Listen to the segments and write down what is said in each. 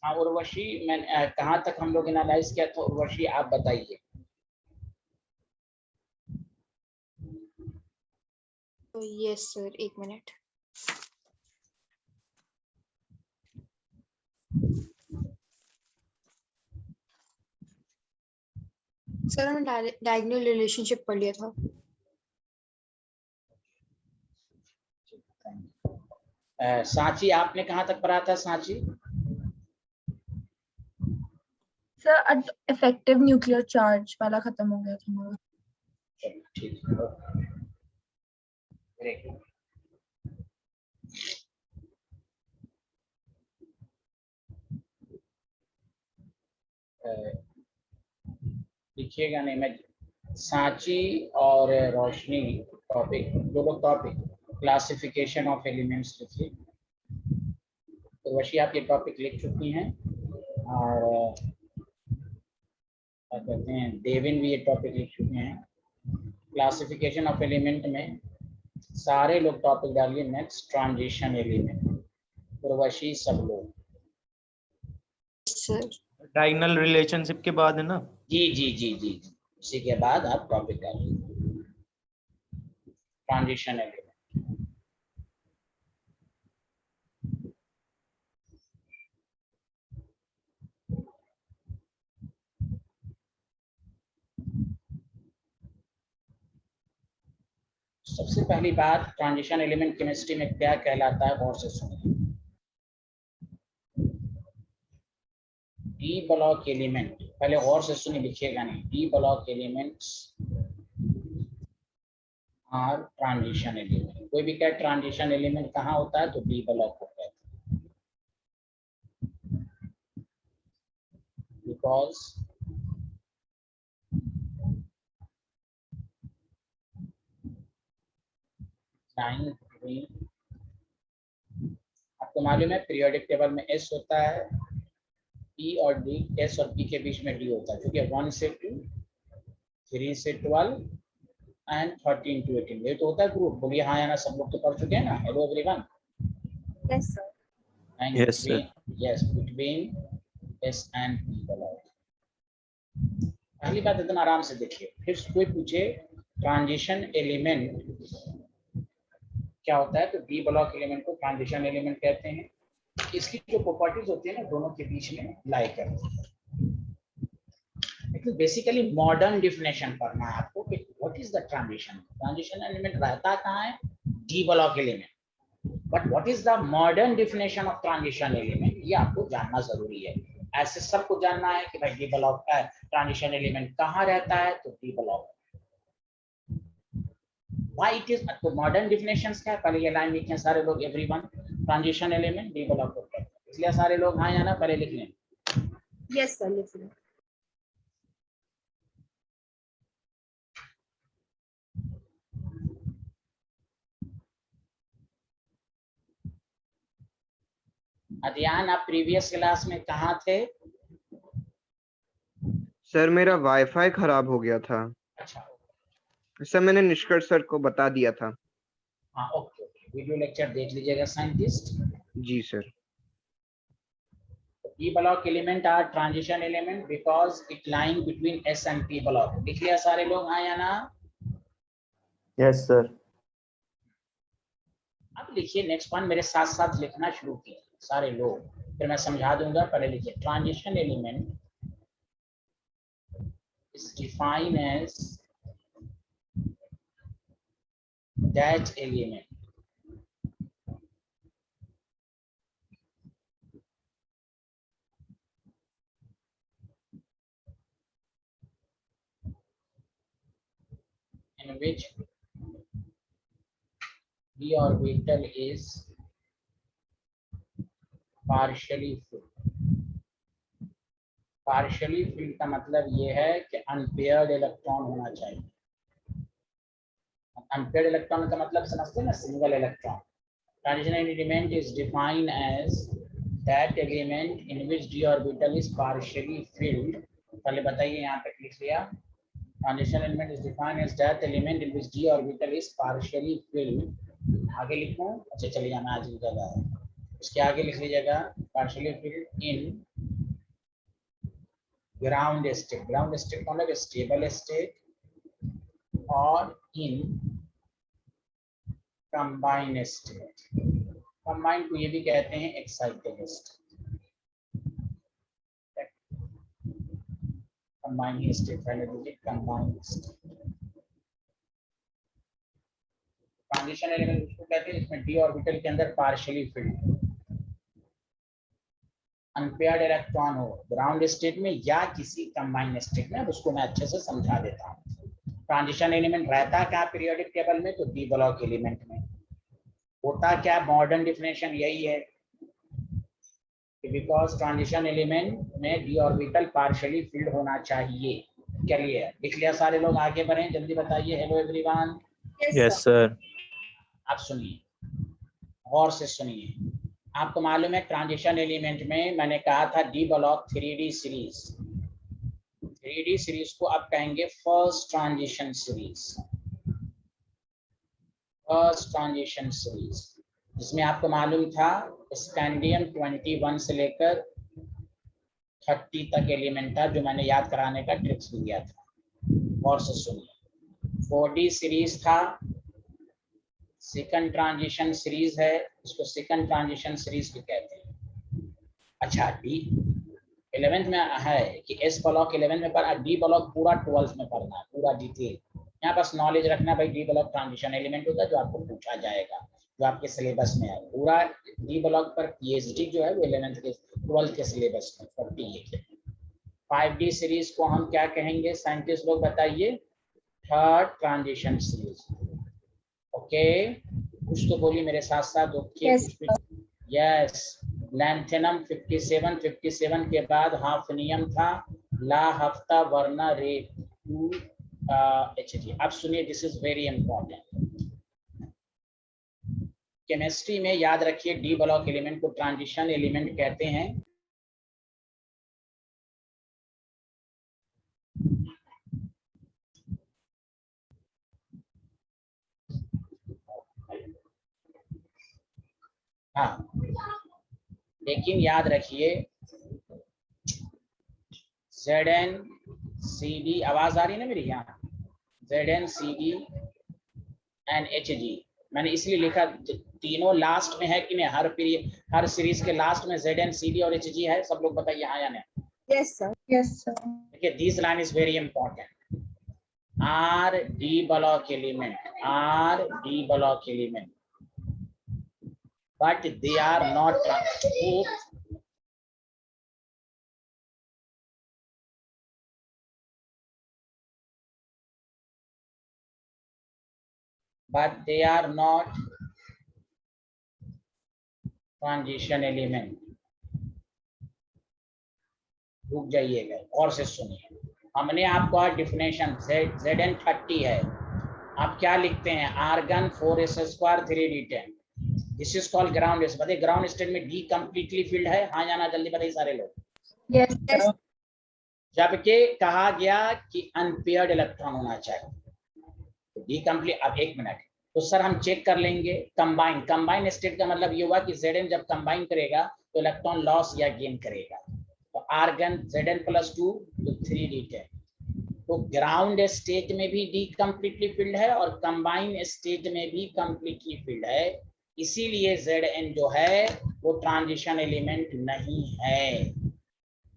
हाँ उर्वशी, मैं कहाँ तक हम लोग एनालाइज किया था उर्वशी, आप बताइए। यस सर, एक मिनट। सर हमने डायगोनल रिलेशनशिप पढ़ लिया था। सांची आपने कहाँ तक पढ़ा था Sanchi? Sir effective nuclear charge वाला खत्म हो गया था हमारा। चलो ठीक है, ग्रेट। लिखिएगा नहीं, मैं सांची और रोशनी टॉपिक, दो लोग टॉपिक क्लासिफिकेशन ऑफ एलिमेंट्स लिखिए। तो वशी आप ये टॉपिक लिख चुकी हैं, और क्या कहते हैं देविन भी ये टॉपिक लिख चुके हैं। क्लासिफिकेशन ऑफ एलिमेंट में सारे लोग टॉपिक डालिए। नेक्स्ट ट्रांजिशन एलिमेंट, उर्वशी सब लोग। सर डायगोनल रिलेशनशिप के बाद है ना? जी जी जी जी, इसी के बाद आप टॉपिक डालिए ट्रांजिशन एलिमेंट। सबसे पहली बात, ट्रांजिशन एलिमेंट केमिस्ट्री में क्या कहलाता है, गौर से सुनिए। डी ब्लॉक एलिमेंट, पहले गौर से सुनिए, लिखिएगा नहीं। D block elements are transition element. कोई भी कहे ट्रांजिशन एलिमेंट कहाँ होता है, तो डी ब्लॉक होता है, बिकॉज लाइन बिटवीन, आपको मालूम है पीरियोडिक टेबल में एस होता है, पी और डी, एस और पी के बीच में डी होता है, क्योंकि 1 से 2, 3 से 12 एंड 13 to 18 ये तो होता है ग्रुप। बोलिए हाँ या ना, सब लोग तो पढ़ चुके हैं ना। Hello everyone. Yes sir. And Yes, sir. Yes, between S and P block. पहली बात इतना आराम से देखिए, फिर कोई पूछे ट्रांजिशन एलिमेंट क्या होता है, तो डी ब्लॉक एलिमेंट को ट्रांजिशन एलिमेंट कहते हैं। इसकी जो प्रॉपर्टीज होती है ना, दोनों के बीच में लाई करती है। लेकिन बेसिकली मॉडर्न डिफिनेशन पढ़ना है आपको कि what is the transition. Transition element रहता कहाँ है, D block element. But what is the modern definition of transition element, ये आपको जानना जरूरी है। ऐसे सबको जानना है कि भाई डी ब्लॉक का ट्रांजिशन एलिमेंट कहाँ रहता है, तो D block. Why it is, तो मॉडर्न डिफिनेशंस क्या है, पहले ये लाइन लिखें सारे लोग, everyone. Transition element D block होता है, इसलिए सारे लोग हाँ या ना पहले लिख लें। यस सर, लिख लो। अध्यान, आप प्रीवियस क्लास में कहाँ थे? सर मेरा वाईफाई खराब हो गया था। अच्छा, सर मैंने निष्कर्ष सर को बता दिया था। हाँ ओके ओके, वीडियो लेक्चर देख लीजिएगा scientist. Ji sir. P block element are transition element because it lying between S and P block। लिख लिया सारे लोग हाँ या ना? Yes, sir. अब लिखिए नेक्स्ट वन, मेरे साथ साथ लिखना शुरू कीजिए सारे लोग, फिर मैं समझा दूंगा। पहले लिखिए, transition element is defined as that element in which d orbital is partially filled। Partially field का मतलब ये है कि अनपेयर्ड इलेक्ट्रॉन होना चाहिए। अनपेयर्ड इलेक्ट्रॉन का मतलब समझते हैं ना, single electron. Transition element is defined as that element in which d orbital is partially filled. पहले बताइए, यहाँ तक लिख लिया। Transition element is defined as that element in which d orbital is partially filled. आगे लिखूं? अच्छा चलिए, मैं आज लिख जगह है, उसके आगे लिख लीजिएगा partially filled in ground state मतलब स्टेबल स्टेट और इन कंबाइन स्टेट। कंबाइन को ये भी कहते हैं एक्साइटेड स्टेट। कंबाइन स्टेट पहले देखिए, कंबाइन स्टेट। ट्रांजिशन एलिमेंट उसको कहते हैं जिसमें डी ऑर्बिटल के अंदर पार्शियली फिल्ड अनपेयर्ड इलेक्ट्रॉन हो ग्राउंड स्टेट में या किसी कंबाइन स्टेट में। उसको मैं अच्छे से समझा देता हूँ। ट्रांजिशन एलिमेंट रहता क्या पीरियोडिक टेबल में, तो डी ब्लॉक एलिमेंट में होता क्या, मॉडर्न डिफिनेशन यही है कि बिकॉज ट्रांजिशन एलिमेंट में डी ऑर्बिटल पार्शियली फिल्ड होना चाहिए। चलिए लिख लिया सारे लोग, आगे बढ़ें, जल्दी बताइए। Hello everyone. Yes sir. आप सुनिए, गौर से सुनिए। आपको मालूम है ट्रांजिशन एलिमेंट में मैंने कहा था D block 3D series. 3D series को आप कहेंगे first transition series. First transition series जिसमें आपको मालूम था स्कैंडियम 21 से लेकर 30 तक एलिमेंट था, जो मैंने याद कराने का ट्रिक्स दिया था। गौर से सुनिए। 4D सीरीज था, सेकंड ट्रांजिशन सीरीज है, इसको सेकंड ट्रांजिशन सीरीज भी कहते हैं। अच्छा, डी 11th में है कि एस ब्लॉक 11th में पढ़ा, डी ब्लॉक पूरा 12th में पढ़ना है, पूरा डिटेल। यहाँ बस नॉलेज रखना भाई, डी ब्लॉक ट्रांजिशन एलिमेंट होता है जो आपको पूछा जाएगा, जो आपके सिलेबस में है। पूरा डी ब्लॉक पर पीएचडी जो है वो 11th के 12th के सिलेबस में 48 है। 5D सीरीज को हम क्या कहेंगे साइंटिस्ट लोग बताइए? Third transition series. ओके, कुछ तो बोली मेरे साथ साथ। Okay, yes. लैंथेनम 57 के बाद हाफनियम था, ला हफ्ता वर्ना रे 2 Hg। अब सुनिए, this is very important. Chemistry में याद रखिए डी ब्लॉक एलिमेंट को ट्रांजिशन एलिमेंट कहते हैं। हाँ, लेकिन याद रखिए ZnCd, आवाज आ रही है ना मेरी? यहाँ ZnCd and Hg मैंने इसलिए लिखा, तीनों लास्ट में है कि नहीं? हर पीरियड, हर सीरीज के लास्ट में ZnCd और Hg है। सब लोग बताइए हाँ या नहीं? Yes sir. Yes sir. देखिए, this line is very important. Are D block element, are D block element, but they are not transition element. रुक जाइएगा और से सुनिए। हमने आपको आज डिफिनेशन Zn30 है, आप क्या लिखते हैं? Argon 4s² 3d10। This is called ground state. बताइए ग्राउंड स्टेट में डी कंप्लीटली फिल्ड है, हाँ या ना? जल्दी बताइए सारे लोग। Yes sir. जबकि कहा गया कि अनपेयर्ड इलेक्ट्रॉन होना चाहिए, तो डी कंप्लीट। अब एक मिनट, तो सर हम चेक कर लेंगे। कंबाइन स्टेट का मतलब ये हुआ कि Zn जब कंबाइन करेगा तो इलेक्ट्रॉन लॉस या गेन करेगा। तो आर्गन Zn+2 तो 3d10। तो ग्राउंड स्टेट में भी डी कंप्लीटली फिल्ड है और कंबाइन स्टेट में भी कंप्लीटली फिल्ड है। इसीलिए Zn जो है वो ट्रांजिशन एलिमेंट नहीं है,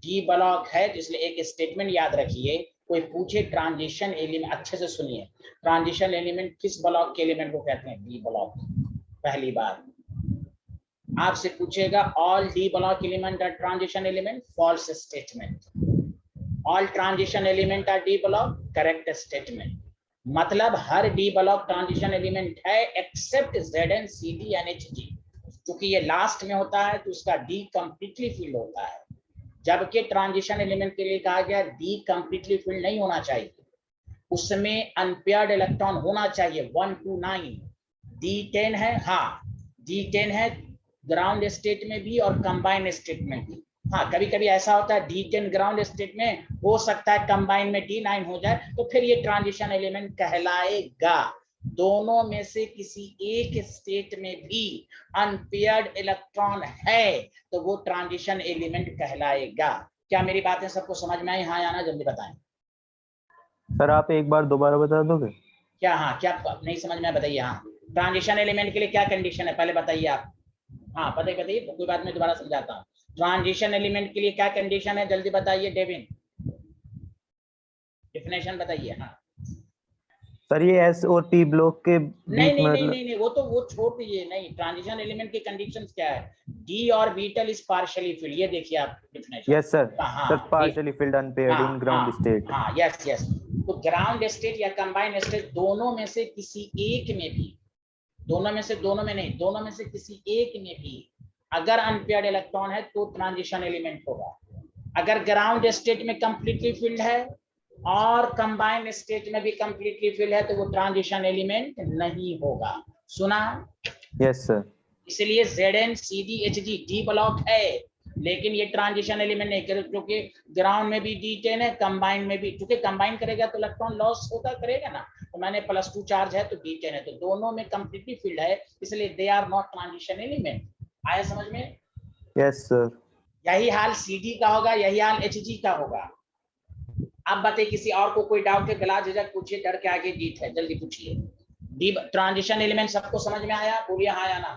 डी ब्लॉक है। इसलिए एक स्टेटमेंट याद रखिए, कोई पूछे ट्रांजिशन एलिमेंट, अच्छे से सुनिए, ट्रांजिशन एलिमेंट किस ब्लॉक के एलिमेंट को कहते हैं? D block. पहली बार आपसे पूछेगा all D block element are transition element, false statement. All transition element are D block, correct statement. मतलब हर डी ब्लॉक ट्रांजिशन एलिमेंट है एक्सेप्ट ZnCd and Hg। क्योंकि ये लास्ट में होता है तो उसका डी कंप्लीटली फिल्ड होता है, जबकि ट्रांजिशन एलिमेंट के लिए कहा गया डी कंप्लीटली फिल्ड नहीं होना चाहिए, उसमें अनपेयर्ड इलेक्ट्रॉन होना चाहिए 1 to 9। D10 है, हाँ D10 है ग्राउंड स्टेट में भी और कंबाइन स्टेट में भी। हाँ, कभी कभी ऐसा होता है D10 ग्राउंड स्टेट में, हो सकता है कंबाइन में D9 हो जाए, तो फिर ये ट्रांजिशन एलिमेंट कहलाएगा। दोनों में से किसी एक स्टेट में भी अनपेयर्ड इलेक्ट्रॉन है तो वो ट्रांजिशन एलिमेंट कहलाएगा। क्या मेरी बातें सबको समझ में आई? हाँ या ना, जल्दी बताएं। सर आप एक बार दोबारा बता दोगे? क्या? हाँ, क्या नहीं समझ में आया बताइए। हाँ, ट्रांजिशन एलिमेंट के लिए क्या कंडीशन है पहले बताइए आप। हाँ बताइए, कोई बात, मैं दोबारा समझाता हूँ। ट्रांजिशन एलिमेंट के लिए क्या कंडीशन है, जल्दी बताइए डेविन, डिफिनेशन बताइए। हाँ, सर ये एस और पी ब्लॉक के नहीं बीच नहीं में नहीं मतलब। नहीं नहीं, वो छोड़ दीजिए। नहीं, ट्रांजिशन एलिमेंट की कंडीशंस क्या है? D orbital is partially filled, ये देखिए आप डिफिनेशन। Yes sir. हाँ sir partially filled unpaired in ground state. हाँ, यस यस। तो ग्राउंड स्टेट या कंबाइंड स्टेट दोनों में से किसी एक में भी, दोनों में से, दोनों में नहीं, दोनों में से किसी एक में भी अगर अनपेयर्ड इलेक्ट्रॉन है तो ट्रांजिशन एलिमेंट होगा। अगर ग्राउंड स्टेट में कंप्लीटली फिल्ड है और कंबाइंड स्टेट में भी कंप्लीटली फिल्ड है तो वो ट्रांजिशन एलिमेंट नहीं होगा। सुना? Yes sir. इसलिए Zn CD Hg D block है, लेकिन ये ट्रांजिशन एलिमेंट नहीं करे, क्योंकि ग्राउंड में भी D10 है, कंबाइन में भी, क्योंकि कंबाइन करेगा तो इलेक्ट्रॉन लॉस होता करेगा ना। तो मैंने +2 चार्ज है तो D10 है, तो दोनों में कंप्लीटली फील्ड है, इसलिए they are not transition element. आया समझ में? Yes sir. यही हाल CD का होगा, यही हाल Hg का होगा। अब बताइए, किसी और को कोई डाउट है? बिला झिझक पूछिए, डर के आगे जीत है, जल्दी पूछिए। डी ट्रांजिशन एलिमेंट सबको समझ में आया? बोलिए हाँ या ना।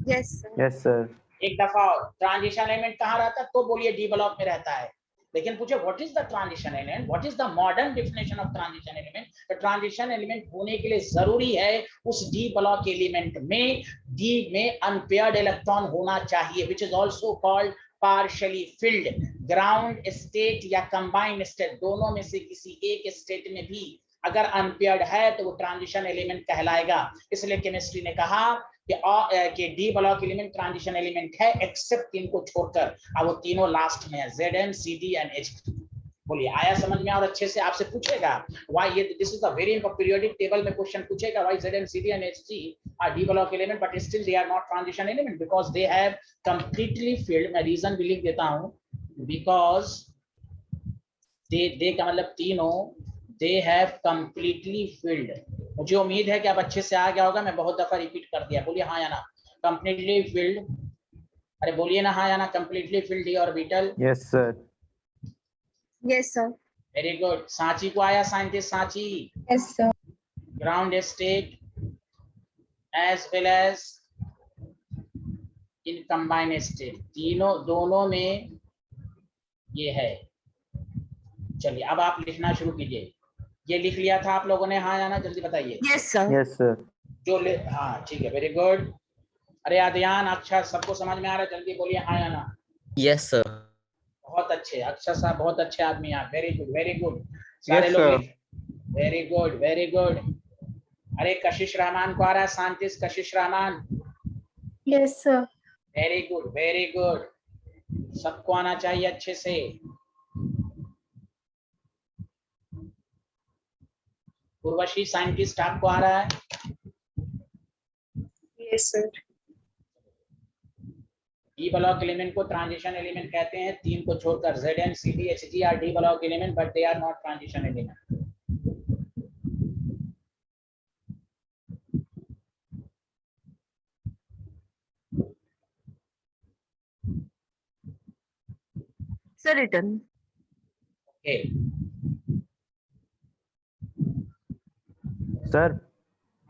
Yes, sir. Yes sir. एक दफा और, ट्रांजिशन एलिमेंट कहाँ रहता है तो बोलिए डी ब्लॉक में रहता है। लेकिन पूछे what is the transition element, what is the modern definition of transition element? तो ट्रांजिशन एलिमेंट होने के लिए जरूरी है उस डी ब्लॉक एलिमेंट में डी में अनपेयर्ड इलेक्ट्रॉन होना चाहिए, which is also called partially field. Ground state या कंबाइंड स्टेट दोनों में से किसी एक स्टेट में भी अगर अनपेयर्ड है तो वो ट्रांजिशन एलिमेंट कहलाएगा। इसलिए केमिस्ट्री ने कहा कि D block element transition element है, एक्सेप्ट तीन को छोड़कर। अब वो तीनों लास्ट में है, Zn CD एंड Hg। बोलिए आया समझ में? और अच्छे से आपसे पूछेगा व्हाई, ये this is a very periodic table में क्वेश्चन पूछेगा, why Zn CD and Hg are D block element but still they are not transition element, because they have completely filled. मैं रीजन भी लिख देता हूं, बिकॉज दे का मतलब तीनों, they have completely filled। मुझे उम्मीद है कि आप अच्छे से आ गया होगा, मैं बहुत दफा रिपीट कर दिया। बोलिए हाँ या ना, completely filled। अरे बोलिए ना हाँ या ना, completely filled d orbital। यस सर। Yes, sir. Very good. Sanchi को आया scientist Sanchi? Yes, sir. Ground state as well as in combined state, तीनों दोनों में ये है। चलिए अब आप लिखना शुरू कीजिए। ये लिख लिया था आप लोगों ने हाँ या ना, जल्दी बताइए। Yes, sir. Yes sir. जो ले, हाँ ठीक है, वेरी गुड। अरे आद्यान अक्षर सबको समझ में आ रहा है? जल्दी बोलिए हाँ या ना। Yes sir. बहुत अच्छे अक्षर साहब, बहुत अच्छे आदमी आप, वेरी गुड वेरी गुड। सारे Yes, लोग sir. Very good very good. अरे कशिश रहमान को आ रहा है? साइंटिस्ट कशिश Rahman, Yes, sir. Very good very good. सबको आना चाहिए अच्छे से। उर्वशी साइंटिस्ट आपको आ रहा है? Yes, sir. D block element को ट्रांजिशन एलिमेंट कहते हैं, तीन को छोड़कर Zn CD Hg are D block element but they are not transition element. Sir, written. Okay sir.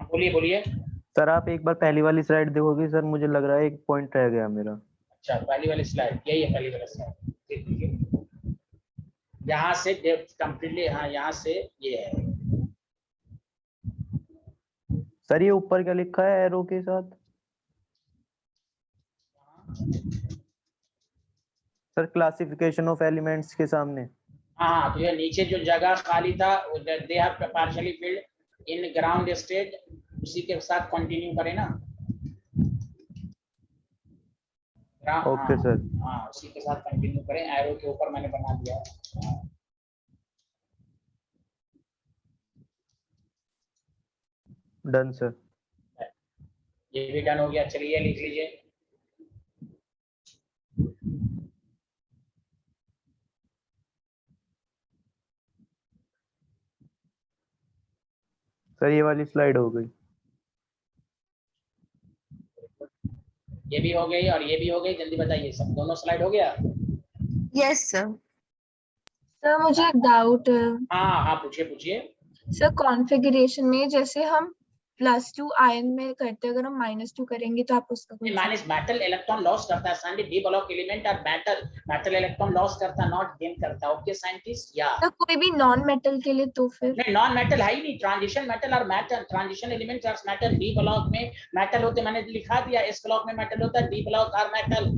बोलिए बोलिए। सर आप एक बार पहली वाली स्लाइड देखोगे सर, मुझे लग रहा है एक पॉइंट रह गया मेरा। अच्छा पहली वाली स्लाइड यही है, पहली वाली स्लाइड यहाँ से कंप्लीटली, हाँ यहाँ से ये है। सर ये ऊपर क्या लिखा है एरो के साथ? सर क्लासिफिकेशन ऑफ एलिमेंट्स के सामने। हाँ तो ये नीचे जो जगह खाली था, they have partially filled in ground state, उसी के साथ कंटिन्यू करें ना। Okay sir. हाँ उसी के साथ कंटिन्यू करें, एरो के ऊपर मैंने बना दिया है। Done sir. ये भी डन हो गया, चलिए लिख लीजिए। सर ये वाली स्लाइड हो गई। ये भी हो गई और ये भी हो गई, जल्दी बताइए सब, दोनों स्लाइड हो गया? Yes sir. सर मुझे एक डाउट है हाँ हाँ, पूछिए पूछिए। सर, कॉन्फ़िगरेशन में जैसे हम +2 आयन में करते हैं, अगर हम -2 करेंगे तो आप उसका कोई माइनस मेटल इलेक्ट्रॉन लॉस करता है साइंटिस्ट, डी ब्लॉक एलिमेंट और मेटल इलेक्ट्रॉन लॉस करता है, नॉट गेन करता। Okay scientist. या सर कोई भी नॉन मेटल के लिए तो फिर नहीं, नॉन मेटल है ही नहीं, ट्रांजिशन मेटल और मेटल, ट्रांजिशन एलिमेंट और मेटल। डी ब्लॉक में मेटल होते, मैंने लिखा दिया, एस ब्लॉक में मेटल होता है, डी ब्लॉक और मेटल।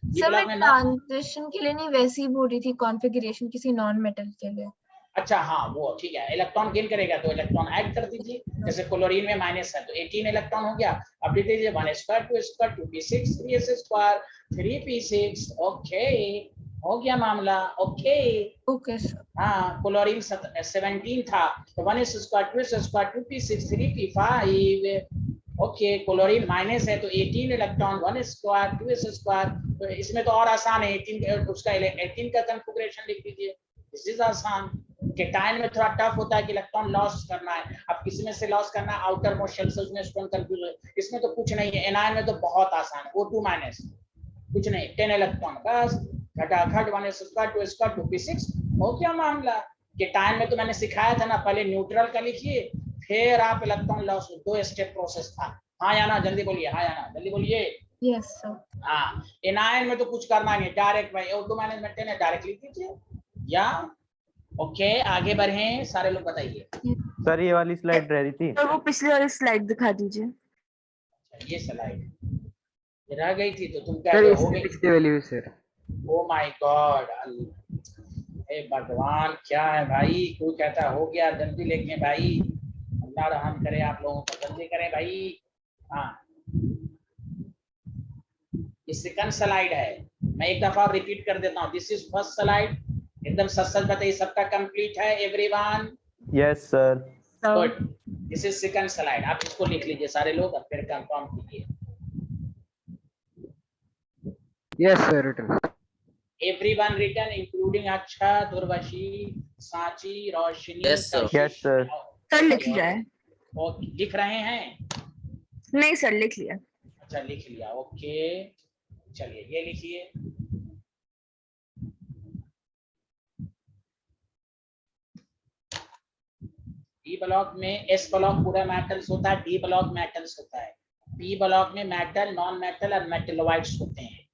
डी सर मैं ब्लॉक में ट्रांजिशन के लिए नहीं, वैसे ही बोल रही थी कॉन्फ़िगरेशन किसी नॉन मेटल के लिए। अच्छा हाँ, वो ठीक है, इलेक्ट्रॉन गेन करेगा तो इलेक्ट्रॉन ऐड कर दीजिए। जैसे क्लोरीन में माइनस है तो 18 इलेक्ट्रॉन हो गया। अब लिख दीजिए 1 square 2 square 2p6 3s square 3p6। Okay, हो गया मामला। Okay okay sir. हाँ, क्लोरीन 17 था तो 1 square 2 square 2p6 3p5। Okay, chlorine minus है तो 18 इलेक्ट्रॉन 1 स्क्वायर 2s स्क्वायर। तो इसमें तो और आसान है, 18 उसका 18 का कॉन्फ़िगरेशन लिख दीजिए। दिस इज आसान। केटायन में थोड़ा टफ होता है कि इलेक्ट्रॉन लॉस करना है। अब किसी में से लॉस करना है, आउटर मोस्ट शेल से, उसमें स्ट्रॉन्ग कंफ्यूज है। इसमें तो कुछ नहीं है। एनायन में तो बहुत आसान है, O2 माइनस कुछ नहीं, 10 इलेक्ट्रॉन बस, घटाघट 1 स्क्वायर 2 स्क्वायर 2p6। हो गया मामला। केटायन में तो मैंने सिखाया था ना, पहले न्यूट्रल का लिखिए फिर आप इलेक्ट्रॉन लॉस, 2 स्टेप प्रोसेस था। हाँ या ना, जल्दी बोलिए, हाँ या ना, जल्दी बोलिए। Yes sir. हाँ, एनायन में तो कुछ करना नहीं, डायरेक्ट भाई O2 माइनस में 10 है, डायरेक्ट लिख दीजिए। या ओके, आगे बढ़े सारे लोग, बताइए। सर ये वाली स्लाइड रह रही थी। तो वो पिछली वाली स्लाइड दिखा दीजिए। ये स्लाइड रह गई थी तो तुम क्या सर हो इससे गई? पिछले वाली भी सर। ओ माय गॉड, हे भगवान, क्या है भाई? कोई कहता हो गया, जल्दी लेके भाई, अल्लाह रहम करे आप लोगों को, जल्दी करें भाई। हाँ, ये सेकंड स्लाइड है, मैं एक दफा रिपीट कर देता हूँ। This is first slide. एकदम सच सच बताइए, सबका कंप्लीट है everyone? Yes sir. Good. This is second slide, आप इसको लिख लीजिए सारे लोग और फिर कंफर्म कीजिए। Yes sir written. Everyone written including Akshat, Urvashi, Sanchi, Roshni, Yes, sir. Yes, sir. Sir लिख लिया है। ओके, लिख रहे हैं? नहीं सर लिख लिया। अच्छा, लिख लिया। ओके, चलिए ये लिखिए। डी ब्लॉक में एस ब्लॉक पूरा मेटल्स होता है, डी ब्लॉक मेटल्स होता है, पी ब्लॉक में मेटल, नॉन मेटल और मेटलोइड्स होते हैं।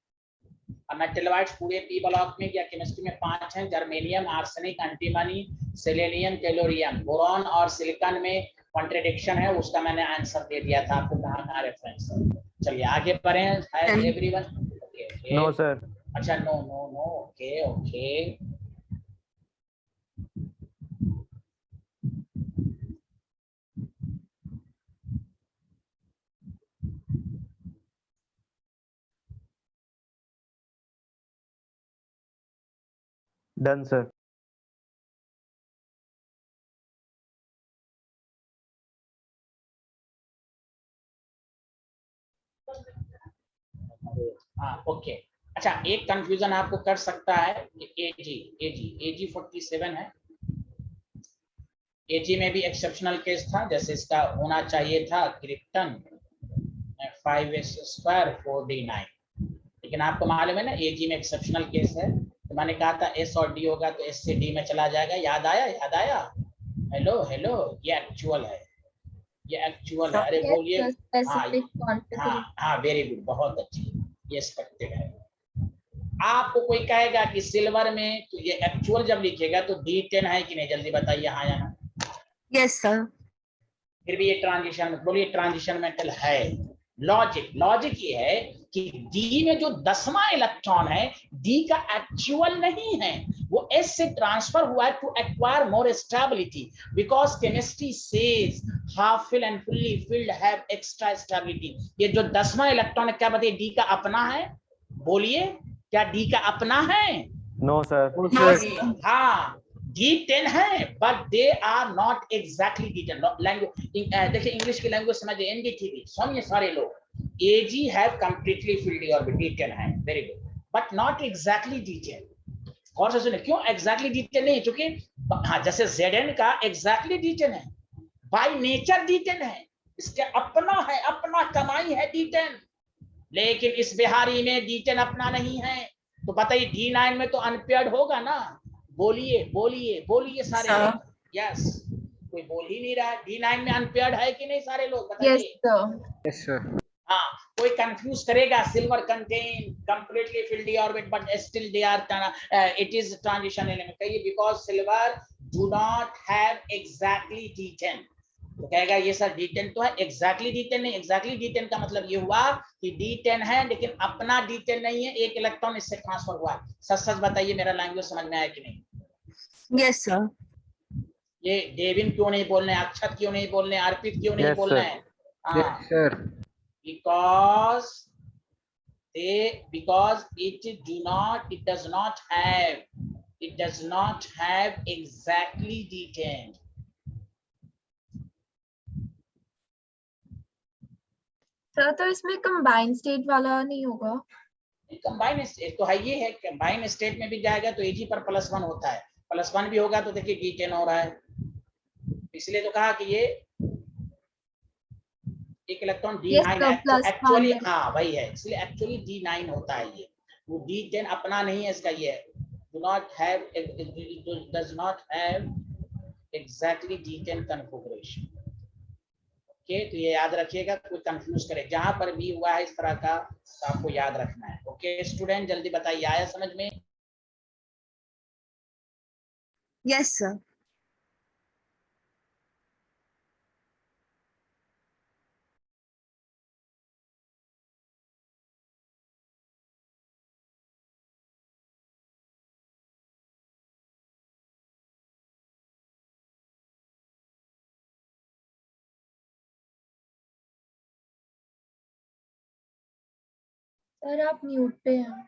अब मेटलोइड्स पूरे पी ब्लॉक में या केमिस्ट्री में 5 हैं: germanium, arsenic, antimony, selenium, tellurium. Boron और सिलिकॉन में कॉन्ट्रडिक्शन है, उसका मैंने आंसर दे दिया था आपको, कहाँ रेफरेंस है। चलिए आगे बढ़ें एवरीवन। No sir. अच्छा, no no no, okay okay. Done sir. हाँ ओके। अच्छा, एक कंफ्यूजन आपको कर सकता है, एजी 47 है। एजी में भी एक्सेप्शनल केस था, जैसे इसका होना चाहिए था क्रिप्टन 5s स्क्वायर 4d9, लेकिन आपको मालूम है ना एजी में एक्सेप्शनल केस है, तो मैंने कहा था एस और डी होगा तो एस से डी में चला जाएगा। याद आया, याद आया? हेलो हेलो, ये एक्चुअल है, ये एक्चुअल है। अरे बोलिए। हाँ हाँ हाँ, वेरी गुड, बहुत अच्छी, ये एक्सपेक्टेड है। आपको कोई कहेगा कि सिल्वर में, तो ये एक्चुअल जब लिखेगा तो D10 है कि नहीं, जल्दी बताइए, हाँ या ना? Yes sir. फिर भी ये ट्रांजिशन, बोलिए ट्रांजिशन मेटल है। लॉजिक ये है कि डी में जो 10वां इलेक्ट्रॉन है, डी का एक्चुअल नहीं है, वो एस से ट्रांसफर हुआ है to acquire more stability, because chemistry says half fill and fully filled have extra stability. ये जो 10वां इलेक्ट्रॉन है, क्या बताइए, डी का अपना है? बोलिए, क्या डी का अपना है? No sir. हाँ, D10 है, but they are not exactly D10। Language देखिए, इंग्लिश की लैंग्वेज समझिए, एनडीटीवी समझिए सारे लोग। AG have completely filled orbit, D10 है, very good, but not exactly D10। और से सुनिए, क्यों एग्जैक्टली D10 नहीं? क्योंकि हाँ, जैसे Zn का एग्जैक्टली D10 है, बाय नेचर D10 है, इसके अपना है, अपना कमाई है D10, लेकिन इस बिहारी में D10 अपना नहीं है, तो बताइए D9 में तो अनपेयर्ड होगा ना, बोलिए बोलिए बोलिए सारे लोग। यस, कोई बोल ही नहीं रहा है। D9 में अनपेयर्ड है कि नहीं सारे लोग यस बताइए। Sir, Yes, sir. हाँ, कोई कंफ्यूज करेगा, silver contain completely filled the orbit but still they are it is transition element, कहिए because silver do not have exactly D10, तो कहेगा ये सर D10 तो है, exactly D10 नहीं। exactly D10 का मतलब ये हुआ कि D10 है लेकिन अपना D10 नहीं है, एक इलेक्ट्रॉन इससे ट्रांसफर हुआ। सच सच बताइए मेरा लैंग्वेज समझ में आया कि नहीं। Yes sir. ये डेविन क्यों नहीं बोलने, अक्षत क्यों नहीं बोलने, अर्पित क्यों नहीं Yes, बोलना sir. है? Yes, हाँ, sir. because it does not have exactly D10. Sir तो इसमें कंबाइंड स्टेट वाला नहीं होगा? कंबाइन स्टेट तो है, ये है कंबाइन स्टेट में भी जाएगा तो Ag पर +1 होता है, +1 भी होगा तो देखिए D10 हो रहा है, इसलिए तो कहा कि ये एक electron yes D9 sir, actually, +1 हाँ वही है, इसलिए एक्चुअली D9 होता है ये, वो D10 अपना नहीं है इसका, ये does not have exactly D10 configuration। Okay, तो ये याद रखिएगा, कोई कंफ्यूज करे जहां पर भी हुआ है इस तरह का तो आपको याद रखना है। ओके स्टूडेंट, जल्दी बताइए, आया समझ में? Yes sir. सर आप म्यूट पे हैं।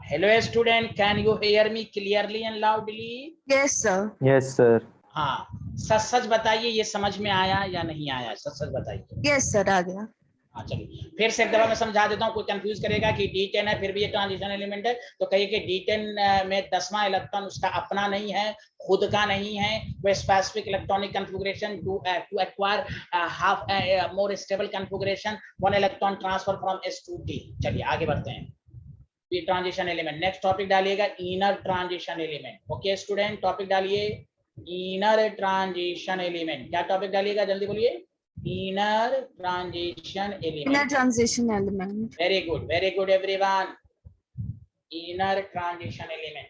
Hello student, can you hear me clearly and loudly? Yes सर। Yes, sir. हाँ, सच सच बताइए, ये समझ में आया या नहीं आया, सच सच बताइए। यस सर, आ गया। हाँ चलिए फिर से एक दफा मैं समझा देता हूँ, कोई कंफ्यूज करेगा कि D10 है फिर भी ये ट्रांजिशन एलिमेंट है, तो कहिए कि D10 में 10वां इलेक्ट्रॉन उसका अपना नहीं है, खुद का नहीं है, वो specific electronic configuration to acquire half more stable configuration, 1 electron transfer from S to D। चलिए आगे बढ़ते हैं। ये ट्रांजिशन एलिमेंट, नेक्स्ट टॉपिक डालिएगा inner transition element. Okay student, topic डालिए इनर ट्रांजिशन एलिमेंट। क्या टॉपिक डालिएगा, जल्दी बोलिए। Inner transition inner element. Transition element. Very good everyone. Inner transition element.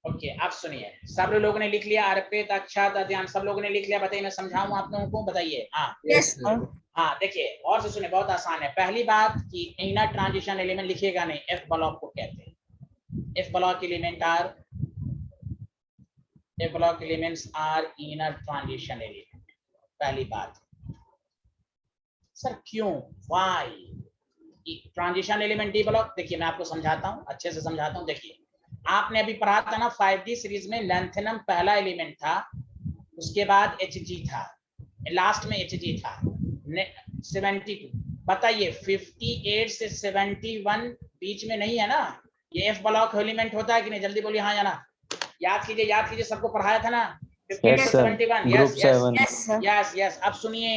Okay, अब सुनिए, सब लोगों ने लिख लिया, अर्पित, अक्षत, अध्ययन, सब लोगों ने लिख लिया? बताइए, मैं समझाऊं आप लोगों को, बताइए। हाँ Yes, sir. हाँ, देखिए और से सुनिए, बहुत आसान है। पहली बात कि इनर ट्रांजिशन एलिमेंट लिखिएगा नहीं, एफ ब्लॉक को कहते हैं। F block element are, F block elements are inner transition element. पहली बात, सर क्यों, why transition element D block? देखिए मैं आपको समझाता हूँ, अच्छे से समझाता हूँ। देखिए आपने अभी पढ़ा था ना 5D सीरीज में, लैंथेनम पहला एलिमेंट था, उसके बाद Hg था, लास्ट में Hg था 72। बताइए 58 से 71 बीच में नहीं है ना, ये एफ ब्लॉक एलिमेंट होता है कि नहीं? जल्दी बोलिए हाँ या ना। याद कीजिए, सबको पढ़ाया था ना 58 Yes, से sir. 71। Group 7. Yes sir. Yes. अब सुनिए,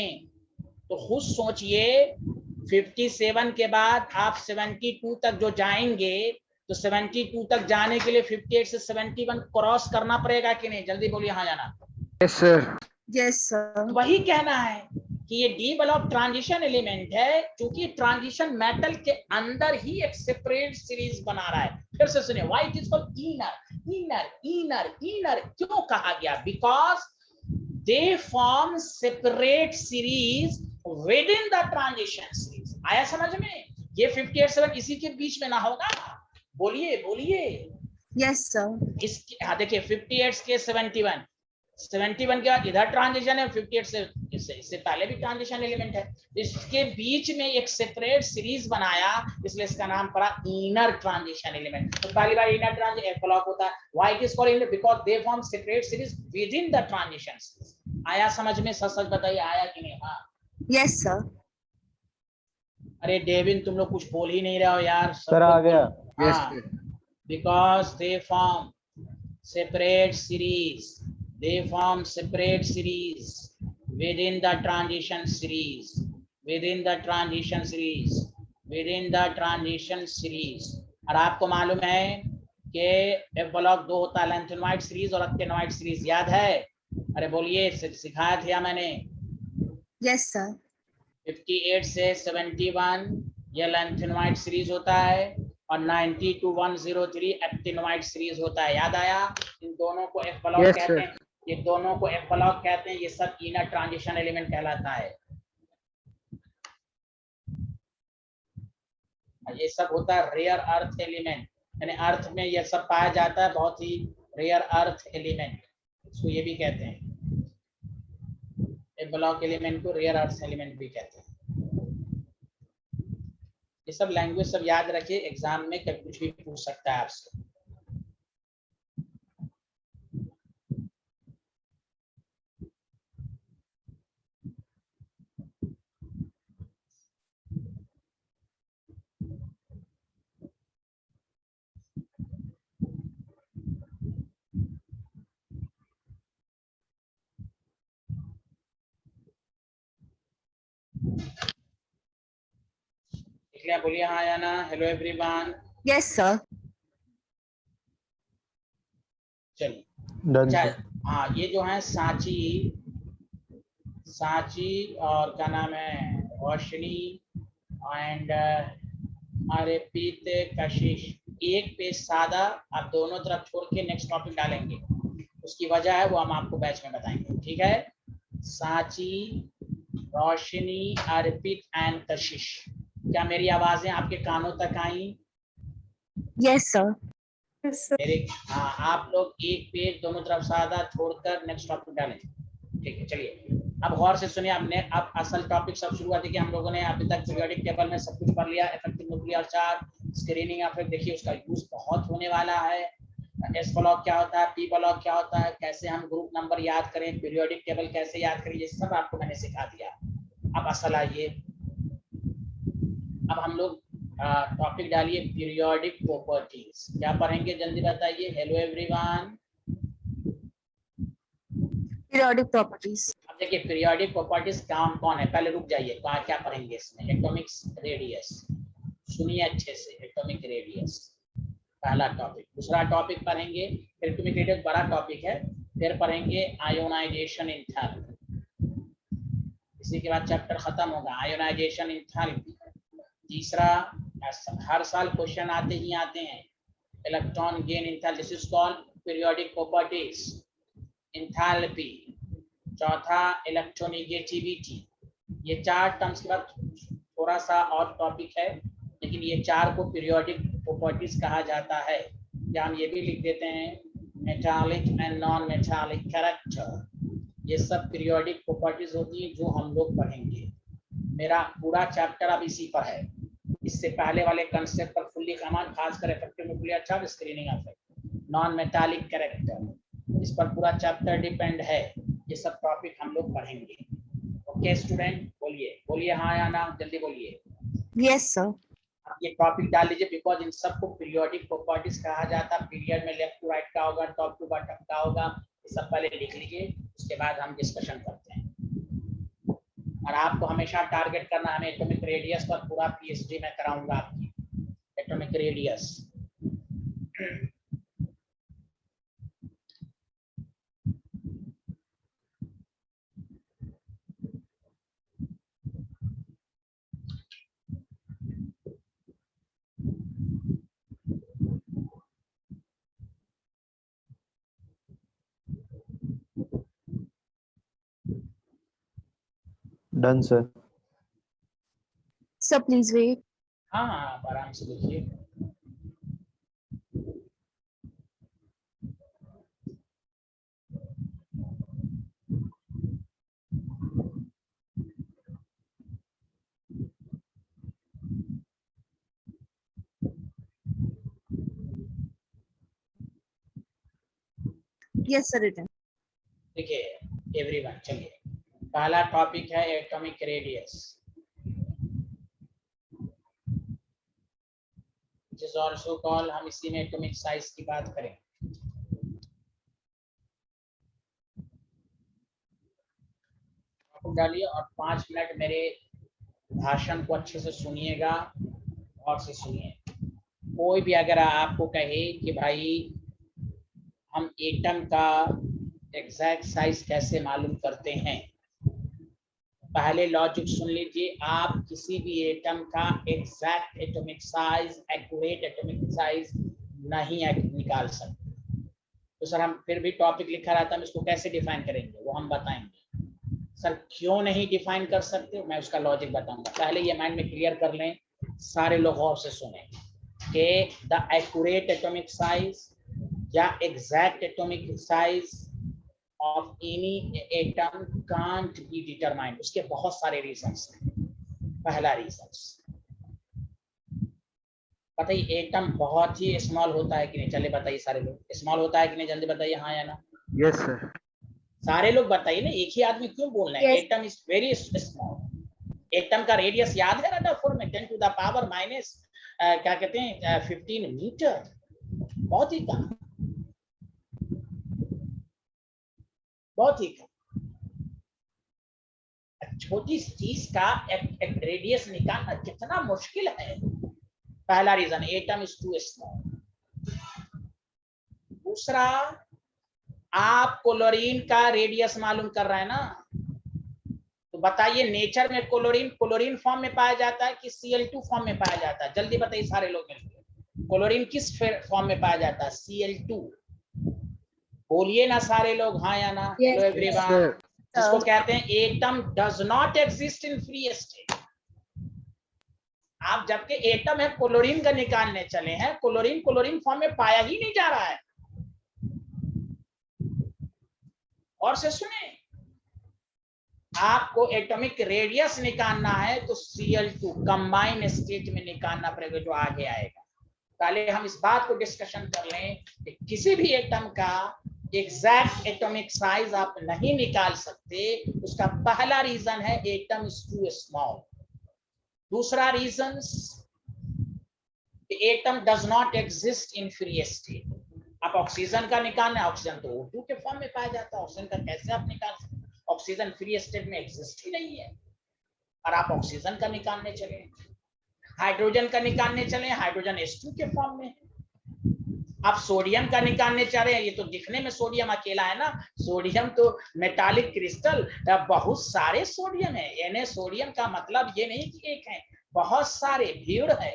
तो खुद सोचिए 57 के बाद आप 72 तक जो जाएंगे तो 72 तक जाने के लिए 58 से 71 क्रॉस करना पड़ेगा कि नहीं? जल्दी बोलिए हाँ या ना। Yes sir. Yes sir. वही कहना है कि ये डी ब्लॉक ट्रांजिशन एलिमेंट है, क्योंकि ट्रांजिशन मेटल के अंदर ही एक सेपरेट सीरीज बना रहा है। फिर से सुनिए, why it is called inner inner inner inner. क्यों कहा गया? Because they form separate series with in the transition series. आया समझ में? ये 58 इसी के बीच में ना होगा। बोलिए बोलिए। Yes sir. इसके हाँ देखिए, 58 के 71 के बाद इधर ट्रांजिशन है, 58 से इससे पहले भी ट्रांजिशन एलिमेंट है, इसके बीच में एक सेपरेट सीरीज बनाया, इसलिए इसका नाम पड़ा इनर ट्रांजिशन एलिमेंट। तो पहली बार इनर ट्रांजिशन एक ब्लॉक होता है। Why it is called inner? Because they form separate series with in the transition series. आया समझ में? सच सच बताइए, आया कि नहीं? हाँ। Yes sir. अरे डेविन, तुम लोग कुछ बोल ही नहीं रहे हो यार। सर आ गया। यस हाँ, sir. because they form separate series, they form separate series within the transition series, within the transition series, within the transition series। और आपको मालूम है कि एफ ब्लॉक 2 होता है, लेंथेनॉइड सीरीज और एक्टिनॉइड सीरीज। याद है? अरे बोलिए, सिखाया था मैंने। Yes sir. 58 से 71 ये लेंथेनॉइड सीरीज होता है, और 90 to 103 एक्टिनॉइड सीरीज होता है। याद आया? इन दोनों को एफ ब्लॉक Yes, कहते sir. हैं। ये दोनों को एफ ब्लॉक कहते हैं। ये सब इनर ट्रांजिशन एलिमेंट कहलाता है। ये सब होता है रेयर अर्थ एलिमेंट, यानी अर्थ में ये सब पाया जाता है, बहुत ही रेयर अर्थ एलिमेंट, इसको ये भी कहते हैं। एफ ब्लॉक एलिमेंट को रेयर अर्थ एलिमेंट भी कहते हैं। ये सब लैंग्वेज सब याद रखिए, एग्जाम में कभी कुछ भी पूछ सकता है आपसे। इसलिए बोलिए हाँ या ना। Hello everyone. Yes sir. चलिए, डन अच्छा, सर। हाँ, ये जो है सांची और क्या नाम है, रोशनी एंड अर्पित, कशिश। एक पेज सादा आप दोनों तरफ छोड़ के नेक्स्ट टॉपिक डालेंगे। उसकी वजह है वो हम आपको बैच में बताएंगे, ठीक है? सांची, रोशनी, अर्पित एंड कशिश। क्या मेरी आवाजें आपके कानों तक आई? Yes sir. मेरे हाँ, आप लोग एक पेज दोनों तरफ सादा छोड़कर नेक्स्ट टॉपिक डालें, ठीक है? चलिए, अब गौर से सुनिए। अब असल टॉपिक सब शुरू हुआ थी कि हम लोगों ने अभी तक पीरियोडिक टेबल में सब कुछ पढ़ लिया। Effective nuclear charge, screening effect, देखिए उसका यूज बहुत होने वाला है। एस ब्लॉक क्या होता है, पी ब्लॉक क्या होता है, कैसे हम ग्रुप नंबर याद करें, पीरियोडिक टेबल कैसे याद करें, ये सब आपको मैंने सिखा दिया। अब असल आइए, अब हम लोग टॉपिक डालिए पीरियोडिक प्रॉपर्टीज। क्या पढ़ेंगे जल्दी बताइए। Hello everyone. Periodic properties. अब देखिए पीरियोडिक प्रॉपर्टीज कौन कौन है, पहले रुक जाइए, क्या पढ़ेंगे इसमें। एटॉमिक रेडियस, सुनिए अच्छे से, एटॉमिक रेडियस पहला टॉपिक। दूसरा टॉपिक पढ़ेंगे, एटॉमिक रेडियस बड़ा टॉपिक है। फिर पढ़ेंगे आयोनाइजेशन एंथैल्पी, इसी के बाद चैप्टर खत्म होगा, आयोनाइजेशन एंथैल्पी। तीसरा, हर साल क्वेश्चन आते ही आते हैं, electron gain enthalpy, this is called periodic properties, enthalpy. चौथा, इलेक्ट्रोनेगेटिविटी। ये 4 टर्म्स के बाद थोड़ा सा और टॉपिक है, लेकिन ये 4 को पीरियोडिक प्रॉपर्टीज कहा जाता है। या हम ये भी लिख देते हैं metallic and non metallic character. ये सब पीरियोडिक प्रॉपर्टीज होती हैं जो हम लोग पढ़ेंगे। मेरा पूरा चैप्टर अब इसी पर है। इससे पहले वाले कंसेप्ट पर फुल्ली कमान, खासकर effective nuclear charge, screening effect, non metallic character, इस पर पूरा चैप्टर डिपेंड है। ये सब टॉपिक हम लोग पढ़ेंगे। ओके स्टूडेंट, बोलिए हाँ या ना, जल्दी बोलिए। Yes sir. ये टॉपिक डाल लीजिए, बिकॉज इन सबको पीरियोडिक प्रॉपर्टीज कहा जाता है। पीरियड में लेफ्ट टू राइट का होगा, टॉप टू बॉटम का होगा, ये सब पहले लिख लीजिए, उसके बाद हम डिस्कशन करते हैं। और आपको हमेशा टारगेट करना है एटॉमिक रेडियस पर, पूरा पीएचडी में कराऊंगा आपकी atomic radius. Done sir. Sir, please wait. हाँ हाँ, आप आराम से लिखिए। Yes, sir, written. देखिए एवरीवन, चलिए पहला टॉपिक है एटॉमिक रेडियस, जिस ऑल्सो कॉल, हम इसी में एटॉमिक साइज की बात करें। डालिए और 5 मिनट मेरे भाषण को अच्छे से सुनिएगा और से सुनिए। कोई भी अगर आपको कहे कि भाई हम एटम का एग्जैक्ट साइज कैसे मालूम करते हैं, पहले लॉजिक सुन लीजिए। आप किसी भी एटम का exact atomic size, accurate atomic size नहीं निकाल सकते। तो सर हम फिर भी टॉपिक लिखा रहता है, हम इसको कैसे डिफाइन करेंगे, वो हम बताएंगे। सर क्यों नहीं डिफाइन कर सकते, मैं उसका लॉजिक बताऊंगा। पहले ये माइंड में क्लियर कर लें, सारे लोग गौर से सुने कि द एक्यूरेट एटॉमिक साइज या exact atomic size of any atom can't be determined. उसके बहुत सारे रीजंस हैं। पहला रीजंस बताइए, एटम बहुत ही स्मॉल होता है कि नहीं? चलिए बताइए सारे लोग, स्मॉल होता है कि नहीं? जल्दी बताइए, हाँ या ना। Yes sir. सारे लोग बताइए ना, एक ही आदमी क्यों बोल रहे हैं? Yes. Atom is very small. Atom का रेडियस याद है रदरफोर्ड में 10 टू द पावर माइनस क्या कहते हैं 15 मीटर। बहुत ही कम, बहुत ही कम। छोटी चीज का एक रेडियस निकालना कितना मुश्किल है। पहला reason, atom is too small. दूसरा, आप क्लोरीन का रेडियस मालूम कर रहे हैं ना, तो बताइए नेचर में क्लोरीन फॉर्म में पाया जाता है कि Cl2 फॉर्म में पाया जाता है? जल्दी बताइए सारे लोग मिलकर, क्लोरीन किस फॉर्म में पाया जाता है? Cl2। बोलिए ना सारे लोग, हाँ या ना। Yes, hello everyone. सर। जिसको कहते हैं atom does not exist in free state. आप जबकि एटम है, क्लोरीन का निकालने चले हैं, क्लोरीन फॉर्म में पाया ही नहीं जा रहा है। और से सुने, आपको एटॉमिक रेडियस निकालना है तो Cl2 कंबाइन स्टेट में निकालना पड़ेगा, जो आगे आएगा। पहले हम इस बात को डिस्कशन कर लें कि किसी भी एटम का एग्जैक्ट एटॉमिक साइज आप नहीं निकाल सकते। उसका पहला रीजन है एटम इज टू स्मॉल। दूसरा reason, atom does not exist in free state. आप ऑक्सीजन का निकालना है, ऑक्सीजन तो O2 के फॉर्म में पाया जाता है, ऑक्सीजन का कैसे आप निकाल सकते? ऑक्सीजन फ्री स्टेट में एग्जिस्ट ही नहीं है। और आप ऑक्सीजन का निकालने चले, हाइड्रोजन का निकालने चले, हाइड्रोजन H2 के फॉर्म में। आप सोडियम का निकालने चाह रहे हैं, ये तो दिखने में सोडियम अकेला है ना, सोडियम तो मेटालिक क्रिस्टल, बहुत सारे सोडियम है। यानी सोडियम का मतलब ये नहीं कि एक है, बहुत सारे, भीड़ है,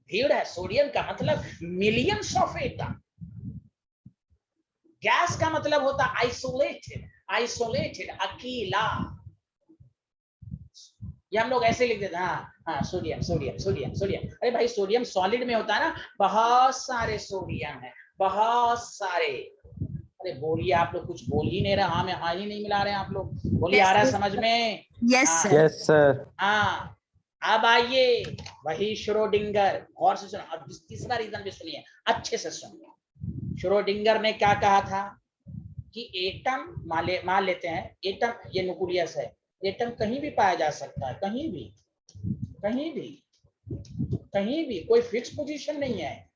भीड़ है। सोडियम का मतलब मिलियंस ऑफ एटम। गैस का मतलब होता आइसोलेटेड, आइसोलेटेड, अकेला। ये हम लोग ऐसे लिख देते हैं, हाँ सोडियम सोडियम सोडियम सोडियम। अरे भाई सोडियम सॉलिड में होता है ना, बहुत सारे सोडियम है, बहुत सारे। अरे बोलिए, आप लोग कुछ बोल ही नहीं रहे, हाँ में हाँ ही नहीं मिला रहे हैं आप लोग। बोलिए, आ रहा है समझ में? Yes, हाँ, sir. Yes sir. हाँ। अब आइए, वही श्रोडिंगर, और से सुनो। अब तीसरा रीजन भी सुनिए, अच्छे से सुनिए। श्रोडिंगर ने क्या कहा था कि एटम मान लेते हैं, एटम ये न्यूक्लियस है, एटम कहीं भी पाया जा सकता है, कहीं भी, कहीं भी, कहीं भी, कोई फिक्स पोजीशन नहीं है।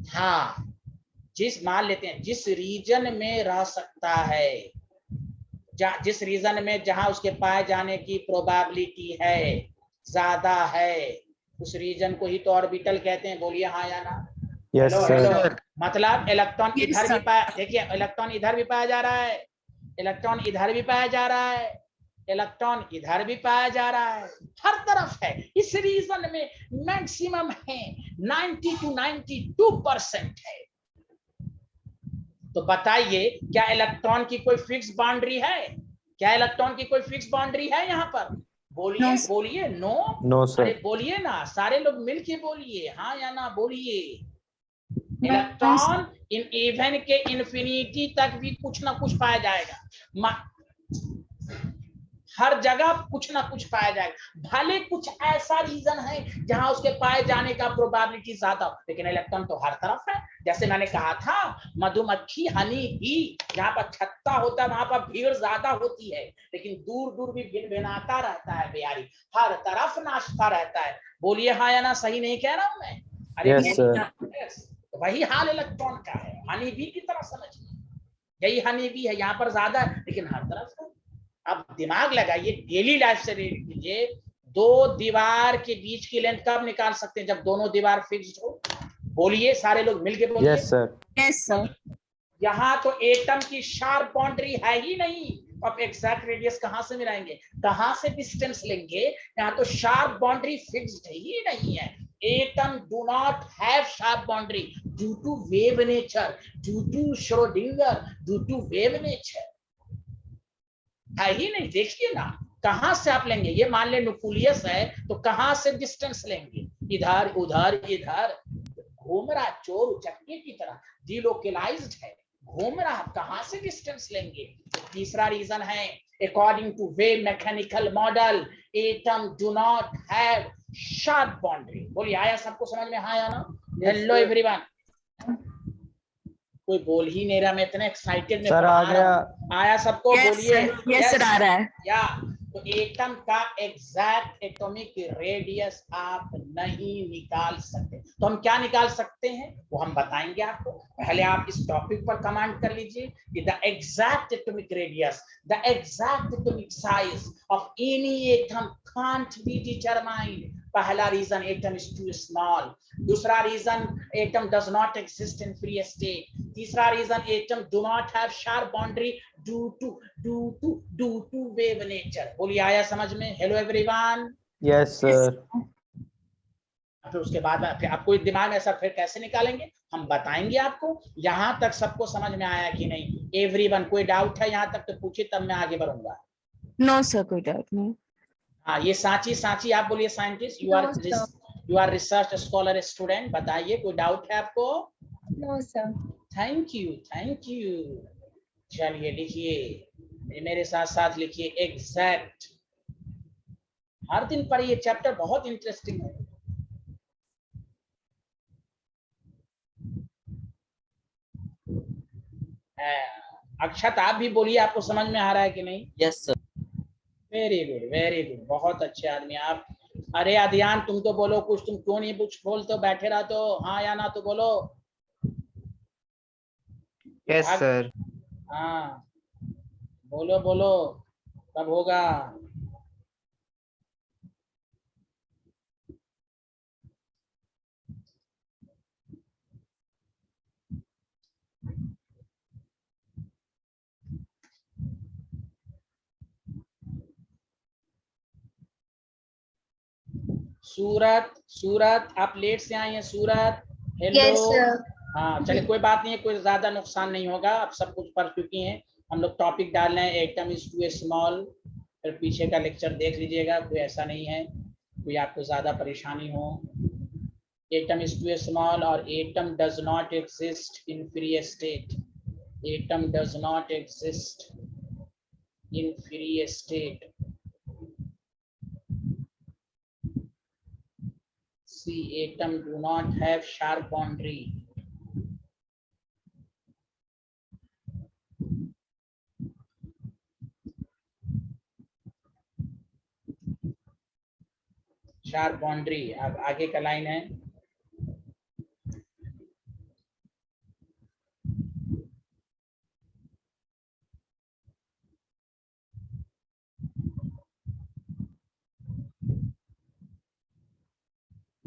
हाँ, मान लेते हैं जिस रीजन में रह सकता है, जिस रीजन में जहां उसके पाए जाने की प्रोबेबिलिटी है, ज्यादा है, उस रीजन को ही तो ऑर्बिटल कहते हैं। बोलिए हाँ या ना। Yes hello sir. हेलो, मतलब इलेक्ट्रॉन Yes, इधर भी sir. पाया, देखिए इलेक्ट्रॉन इधर भी पाया जा रहा है, इलेक्ट्रॉन इधर भी पाया जा रहा है, इलेक्ट्रॉन इधर भी पाया जा रहा है, हर तरफ है। इस रीजन में मैक्सिमम है 90 to 92% है। तो बताइए, क्या इलेक्ट्रॉन की कोई फिक्स बाउंड्री है? क्या इलेक्ट्रॉन की कोई फिक्स बाउंड्री है यहाँ पर? बोलिए No, sir. बोलिए। नो नो अरे सर। बोलिए ना, सारे लोग मिलके बोलिए हाँ या ना बोलिए। No, sir. Electron in even के इन्फिनिटी तक भी कुछ ना कुछ पाया जाएगा, हर जगह कुछ ना कुछ पाया जाएगा। भले कुछ ऐसा रीजन है जहां उसके पाए जाने का प्रोबेबिलिटी ज्यादा हो, लेकिन इलेक्ट्रॉन तो हर तरफ है। जैसे मैंने कहा था, मधुमक्खी हनी भी जहां पर छत्ता होता है वहां पर भीड़ ज्यादा होती है, लेकिन दूर दूर भी भिनभिनाता रहता है बेयारी, हर तरफ नाचता रहता है। बोलिए हाँ या ना, सही नहीं कह रहा हूं मैं? अरे यस Yes, सर। sir. तो वही हाल इलेक्ट्रॉन का है, हनी बी की तरह समझिए। यही हनी बी है, यहाँ पर ज्यादा है लेकिन हर तरफ है। अब दिमाग लगाइए, डेली लाइफ से रीड कीजिए, दो दीवार के बीच की लेंथ कब निकाल सकते हैं? जब दोनों दीवार फिक्स्ड हो। बोलिए, सारे लोग मिलके बोलिए। यस सर। Yes, sir. यहाँ तो एटम की शार्प बाउंड्री है ही नहीं, अब एग्जैक्ट रेडियस कहां से मिलाएंगे, कहां से डिस्टेंस लेंगे? यहाँ तो शार्प बाउंड्री फिक्स्ड ही नहीं है। Atom do not have sharp boundary due to wave nature, due to Schrodinger, due to wave nature, है ही नहीं। देखिए ना, कहां से आप लेंगे? ये मान ले न्यूक्लियस है तो कहां से डिस्टेंस लेंगे? इधर उधर इधर घूम रहा, चोर उचक्के की तरह डिलोकलाइज्ड है, घूम रहा, कहां से डिस्टेंस लेंगे? तीसरा रीजन है, according to wave mechanical model atom do not have sharp boundary. बोलिए आया सबको समझ में? हाँ या ना? Hello everyone. कोई बोल ही नहीं रहा, मैं इतने एक्साइटेड में सर आ पढ़ा रहा गया। हूं। आया सबको? Yes, बोलिए sir. Yes, sir. आ रहा है. या। तो एटम का एग्जैक्ट एटॉमिक रेडियस आप नहीं निकाल सकते, तो हम क्या निकाल सकते हैं वो हम बताएंगे आपको। पहले आप इस टॉपिक पर कमेंट कर लीजिए कि the exact atomic radius, the exact atomic size of any atom can't be determined. पहला reason, atom is too small. दूसरा reason, atom does not exist in free state. तीसरा reason, atom do not have sharp boundary due to wave nature. बोलिए आया समझ में? Hello everyone. Yes sir. फिर उसके बाद फिर आपको दिमाग में ऐसा फिर कैसे निकालेंगे हम बताएंगे आपको। यहाँ तक सबको समझ में आया कि नहीं? एवरीवन, कोई डाउट है यहाँ तक तो पूछिए, तब मैं आगे बढ़ूंगा। No, sir. कोई doubt नहीं. हाँ, ये सांची, सांची आप बोलिए। Scientist, No, sir. You are research scholar student, बताइए कोई डाउट है आपको? No, sir. Thank you, thank you. चलिए लिखिए, मेरे साथ साथ लिखिए एग्जैक्ट। हर दिन पढ़िए, चैप्टर बहुत इंटरेस्टिंग है। अक्षत आप भी बोलिए, आपको समझ में आ रहा है कि नहीं? Yes sir. Very good, very good, बहुत अच्छे आदमी आप। अरे अध्यान, तुम तो बोलो कुछ, तुम क्यों नहीं कुछ बोलते हो? बैठे रहते हो, हाँ या ना तो बोलो। Yes sir. हाँ बोलो बोलो, कब होगा? सूरत, सूरत आप लेट से आई हैं सूरत। हेलो। Yes, sir. हाँ चलिए, कोई बात नहीं है, कोई ज्यादा नुकसान नहीं होगा, आप सब कुछ पढ़ चुकी हैं। हम लोग टॉपिक डाल रहे हैं, एटम इज टू स्मॉल। फिर पीछे का लेक्चर देख लीजिएगा, कोई ऐसा नहीं है कोई आपको ज्यादा परेशानी हो। एटम इज टू स्मॉल और atom does not exist in free state. Atom does not exist in free state. See, atom do not have sharp boundary. Sharp boundary. अब आगे का लाइन है,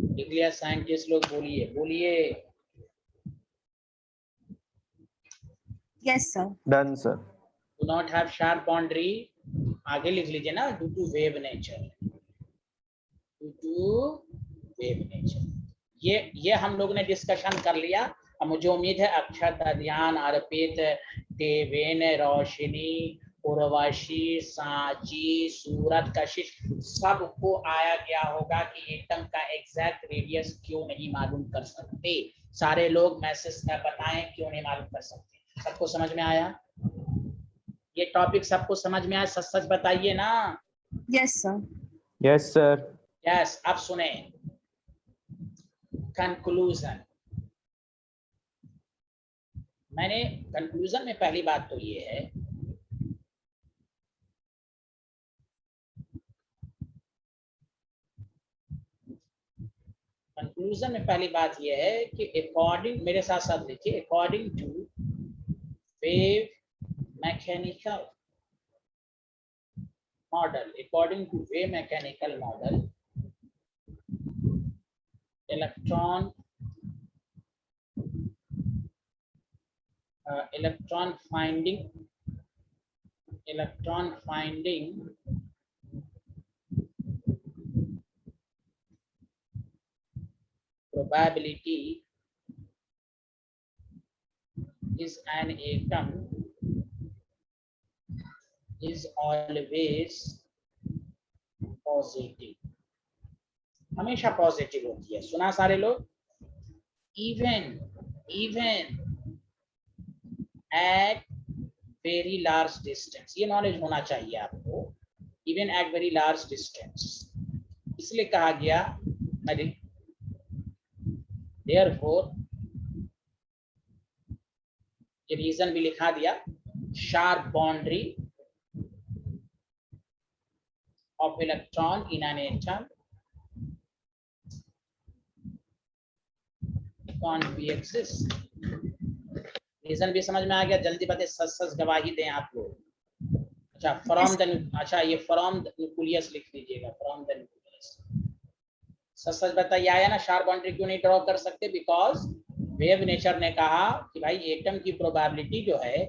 लिख लिया साइंटिस्ट लोग, बोलिए बोलिए। Yes, sir. Done sir. Do not have sharp boundary, आगे लिख लीजिए ना, due to wave nature, due to wave nature. ये हम लोग ने डिस्कशन कर लिया। अब मुझे उम्मीद है अक्षत, ध्यान, अर्पित, देवेन, रोशनी, उर्वशी, सांची, सूरत, कशिश, सबको आया गया होगा कि एटम का एग्जैक्ट रेडियस क्यों नहीं मालूम कर सकते। सारे लोग मैसेज में बताएं क्यों नहीं मालूम कर सकते। सबको समझ में आया? ये टॉपिक सबको समझ में आया? सच सच बताइए ना। Yes, sir. Yes sir. Yes. अब सुने कंक्लूजन। मैंने कंक्लूजन में पहली बात तो ये है कंक्लूजन में पहली बात यह है कि अकॉर्डिंग, मेरे साथ साथ लिखिए, according to wave mechanical model, according to wave mechanical model, electron finding probability is an atom is always positive, हमेशा पॉजिटिव होती है। सुना सारे लोग? Even at very large distance, ये नॉलेज होना चाहिए आपको। Even at very large distance इसलिए कहा गया, देयरफॉर ये रीजन भी लिखा दिया, sharp boundary of electron in an atom can't be exist। Reason भी समझ में आ गया? जल्दी बताए, सच सच गवाही दें आप लोग। अच्छा, फ्रॉम द, अच्छा ये फ्रॉम द न्यूक्लियस लिख लीजिएगा, फ्रॉम द न्यूक्लियस। सच सच बताइए, आया ना? शार्प बाउंड्री क्यों नहीं ड्रॉ कर सकते? बिकॉज वेव नेचर ने कहा कि भाई एटम की प्रोबेबिलिटी जो है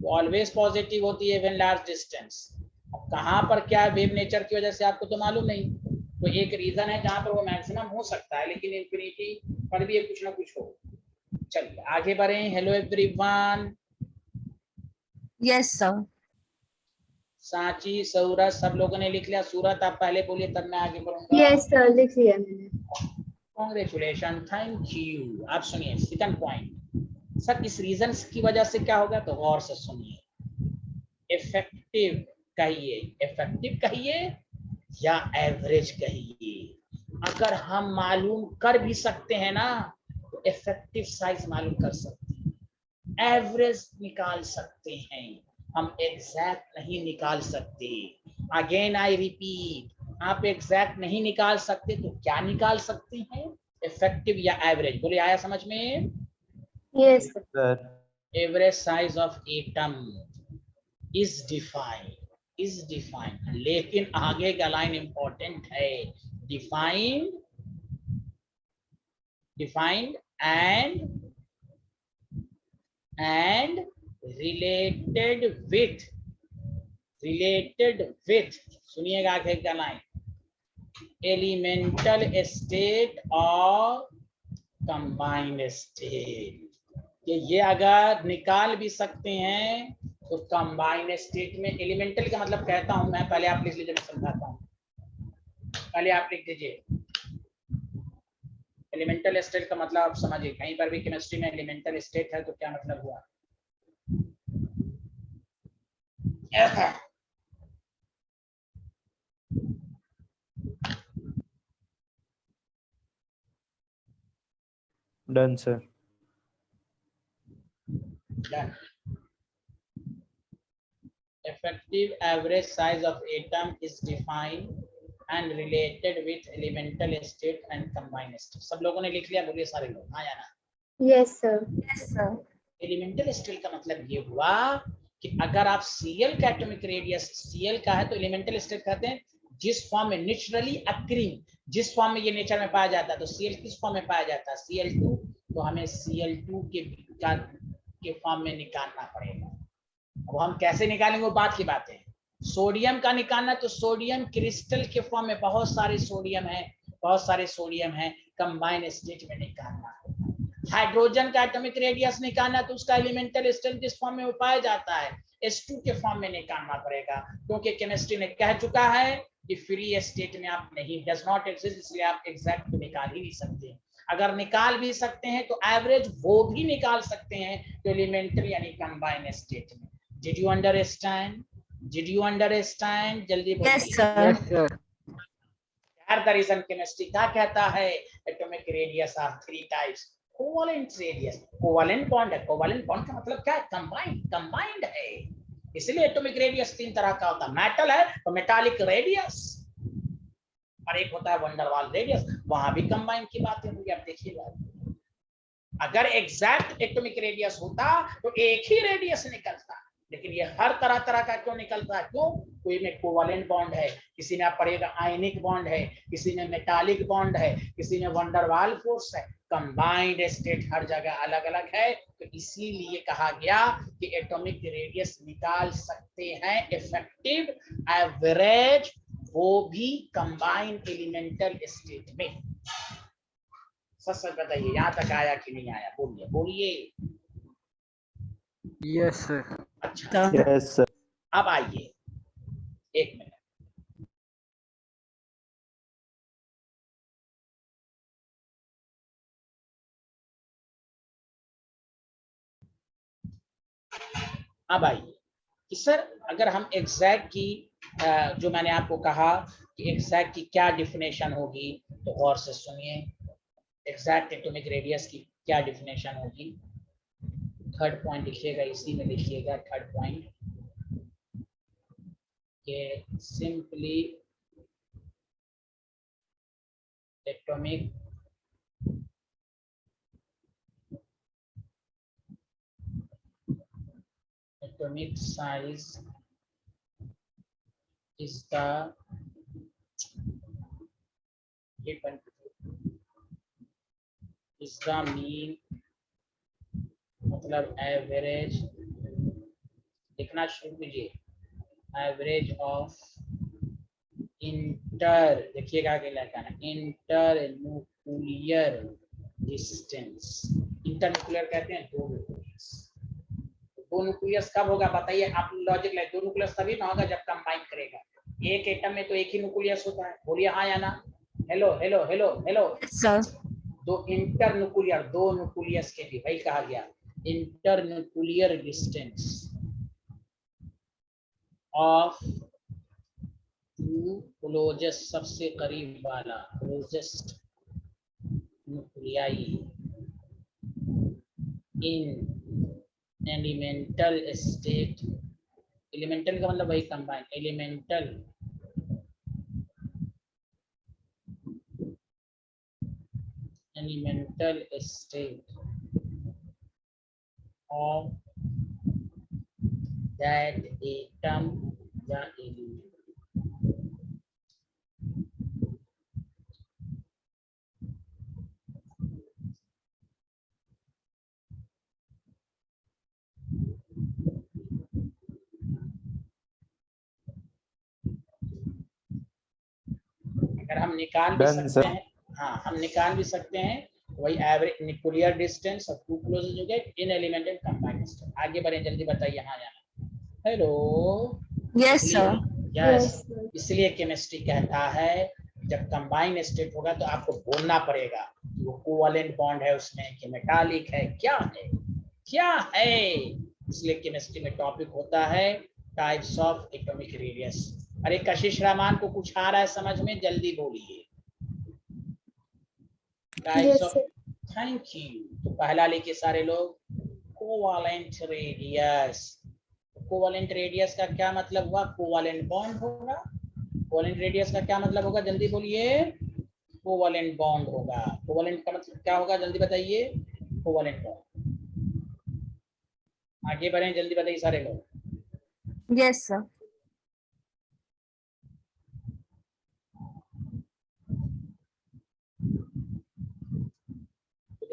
वो ऑलवेज पॉजिटिव होती है व्हेन लार्ज डिस्टेंस। अब कहाँ पर क्या है वेव नेचर की वजह से आपको तो मालूम नहीं। तो एक रीजन है जहां पर वो मैक्सिमम हो सकता है, लेकिन इंफिनिटी पर भी कुछ ना कुछ हो। चलिए आगे बढ़े। Hello everyone. Yes, sir. Sanchi, Surat, सब लोगों ने लिख लिया? सूरत आप पहले बोलिए तब मैं आगे बढ़ूंगा। यस सर, लिख लिया मैंने। Congratulation, thank you. आप सुनिए सेकंड पॉइंट। सर इस रीजन की वजह से क्या होगा, तो गौर से सुनिए। इफेक्टिव कहिए, इफेक्टिव कहिए या एवरेज कहिए, अगर हम मालूम कर भी सकते हैं ना तो इफेक्टिव साइज मालूम कर सकते हैं, एवरेज निकाल सकते हैं, हम एग्जैक्ट नहीं निकाल सकते। अगेन आई रिपीट, आप एग्जैक्ट नहीं निकाल सकते तो क्या निकाल सकते हैं? इफेक्टिव या एवरेज। बोले आया समझ में? Yes sir. Sir average size of atom is defined, लेकिन आगे का लाइन इंपॉर्टेंट है। डिफाइंड एंड रिलेटेड विथ, सुनिएगा आगे का लाइन, एलिमेंटल स्टेट और कंबाइंड स्टेट। ये अगर निकाल भी सकते हैं तो कंबाइंड स्टेट में, एलिमेंटल का मतलब कहता हूं मैं, पहले आप लिख लीजिए, मैं समझाता हूं। पहले आप लिख दीजिए एलिमेंटल स्टेट का मतलब आप समझिए। कहीं पर भी केमिस्ट्री में एलिमेंटल स्टेट है तो क्या मतलब हुआ? Done sir. Done. Effective average size of atom is defined and related with elemental state and combined state। सब लोगों ने लिख लिया? बोलिए सारे लोग, हाँ या ना? यस सर। Yes, sir. एलिमेंटल स्टेट का मतलब ये हुआ कि अगर आप Cl का एटॉमिक रेडियस Cl का है तो एलिमेंटल स्टेट कहते हैं जिस फॉर्म में नेचुरली अक्रिंग, जिस फॉर्म में ये नेचर में पाया जाता है, तो Cl किस फॉर्म में पाया जाता है, Cl2, तो हमें Cl2 के फॉर्म में निकालना पड़ेगा। अब हम कैसे निकालेंगे वो बात की बात है। सोडियम का निकालना, तो सोडियम क्रिस्टल के फॉर्म में बहुत सारे सोडियम है, कंबाइन स्टेट में निकालना होगा। हाइड्रोजन का एटॉमिक रेडियस निकालना, तो उसका एलिमेंटल स्टेट जिस फॉर्म में पाया जाता है H2 के फॉर्म में निकालना पड़ेगा, क्योंकि केमिस्ट्री ने कह चुका है कि फ्री स्टेट में आप नहीं, डज नॉट एग्जिस्ट, इसलिए आप एग्जैक्ट निकाल ही नहीं सकते। अगर निकाल भी सकते हैं तो एवरेज वो भी निकाल सकते हैं तो एलिमेंट्री यानी कंबाइन स्टेट में। Did you understand? जल्दी बोलिए। Yes, sir. Yes, sir. Here the reason chemistry क्या कहता है, atomic radius are 3 types. Covalent radius, covalent bond है, कोवैलेंट बॉन्ड का मतलब क्या है, कंबाइंड है, इसलिए एटॉमिक रेडियस 3 तरह का होता है। मेटल है तो मेटालिक रेडियस, और एक होता है वंडरवाल रेडियस, वहां भी कंबाइन की बातें होंगी। आप देखिएगा, अगर एग्जैक्ट एटॉमिक रेडियस होता तो एक ही रेडियस निकलता, लेकिन ये हर तरह का क्यों निकलता है, क्यों? कोई में कोवैलेंट बॉन्ड है, किसी में आप पढ़िएगा आयनिक बॉन्ड है, किसी में मेटालिक बॉन्ड है, किसी में वंडरवाल फोर्स है, कंबाइंड स्टेट हर जगह अलग अलग है। तो इसीलिए कहा गया कि एटॉमिक रेडियस निकाल सकते हैं, इफेक्टिव एवरेज वो भी कंबाइंड एलिमेंटल स्टेट में। सच बताइए, यहां तक आया कि नहीं आया? बोलिए। Yes, sir. अच्छा, यस सर। अब आइए, एक मिनट, अब आइए कि सर अगर हम एग्जैक्ट की जो मैंने आपको कहा कि एग्जैक्ट की क्या डिफिनेशन होगी, तो गौर से सुनिए। एग्जैक्ट एटॉमिक रेडियस की क्या डिफिनेशन होगी, थर्ड पॉइंट लिखिएगा, इसी में लिखिएगा थर्ड पॉइंट, कि simply atomic size is the mean, मतलब एवरेज, लिखना शुरू कीजिए, एवरेज ऑफ इंटर, देखिएगा आगे लिखा ना, inter nuclear distance. Inter nuclear कहते हैं दो न्यूक्लियस। दो न्यूक्लियस कब होगा बताइए, आप लॉजिक लाइक, दो न्यूक्लियस तभी ना होगा जब कंबाइन करेगा। एक एटम में तो एक ही न्यूक्लियस होता है, बोलिए हाँ या ना। Hello hello hello hello. Yes, sir. दो इंटर न्यूक्लियर, दो न्यूक्लियस के भी वही कहा गया, inter nuclear distance of two closest, सबसे करीब वाला, closest nuclei in elemental state. Elemental का मतलब वही combine, elemental state of that atom, the element। अगर हम निकाल भी सकते हैं, हाँ हम निकाल भी सकते हैं, वही average nuclear distance of two closest हो गए इन एलिमेंटल कंबाइंड स्टेट। आगे बढ़े, जल्दी बताइए हाँ या ना। हेलो। Yes, sir. यस, इसलिए केमिस्ट्री कहता है जब कंबाइंड स्टेट होगा तो आपको बोलना पड़ेगा वो कोवैलेंट बॉन्ड है उसमें कि मेटालिक है, क्या है। इसलिए केमिस्ट्री में टॉपिक होता है टाइप्स ऑफ एटॉमिक रेडियस। अरे कशिश रहमान को कुछ आ रहा है समझ में, जल्दी बोलिए। Types of, thank you. तो पहला लेके सारे लोग, कोवैलेंट रेडियस। कोवैलेंट रेडियस का क्या मतलब हुआ, कोवैलेंट बॉन्ड होगा। कोवैलेंट रेडियस का क्या मतलब होगा, जल्दी बोलिए। कोवैलेंट बॉन्ड होगा। कोवैलेंट का मतलब क्या होगा, जल्दी बताइए। Covalent bond. आगे बढ़ें, जल्दी बताइए सारे लोग। Yes, sir.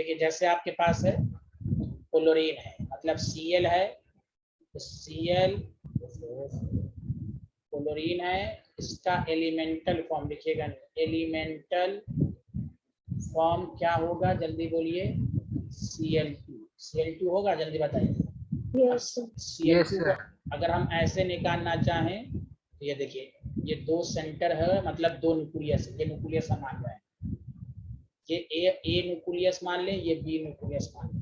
देखिए जैसे आपके पास है क्लोरीन है, मतलब Cl है, तो Cl क्लोरीन है, इसका एलिमेंटल फॉर्म लिखिएगा, एलिमेंटल फॉर्म क्या होगा, जल्दी बोलिए, Cl2। Cl2 होगा, जल्दी बताइए। Yes, Cl2 को sir. अगर हम ऐसे निकालना चाहें तो ये देखिए, ये 2 सेंटर है, मतलब 2 न्यूक्लियस, ये न्यूक्लियस हम मान रहे हैं, ये ए न्यूक्लियस मान लें, ये बी न्यूक्लियस मान लें।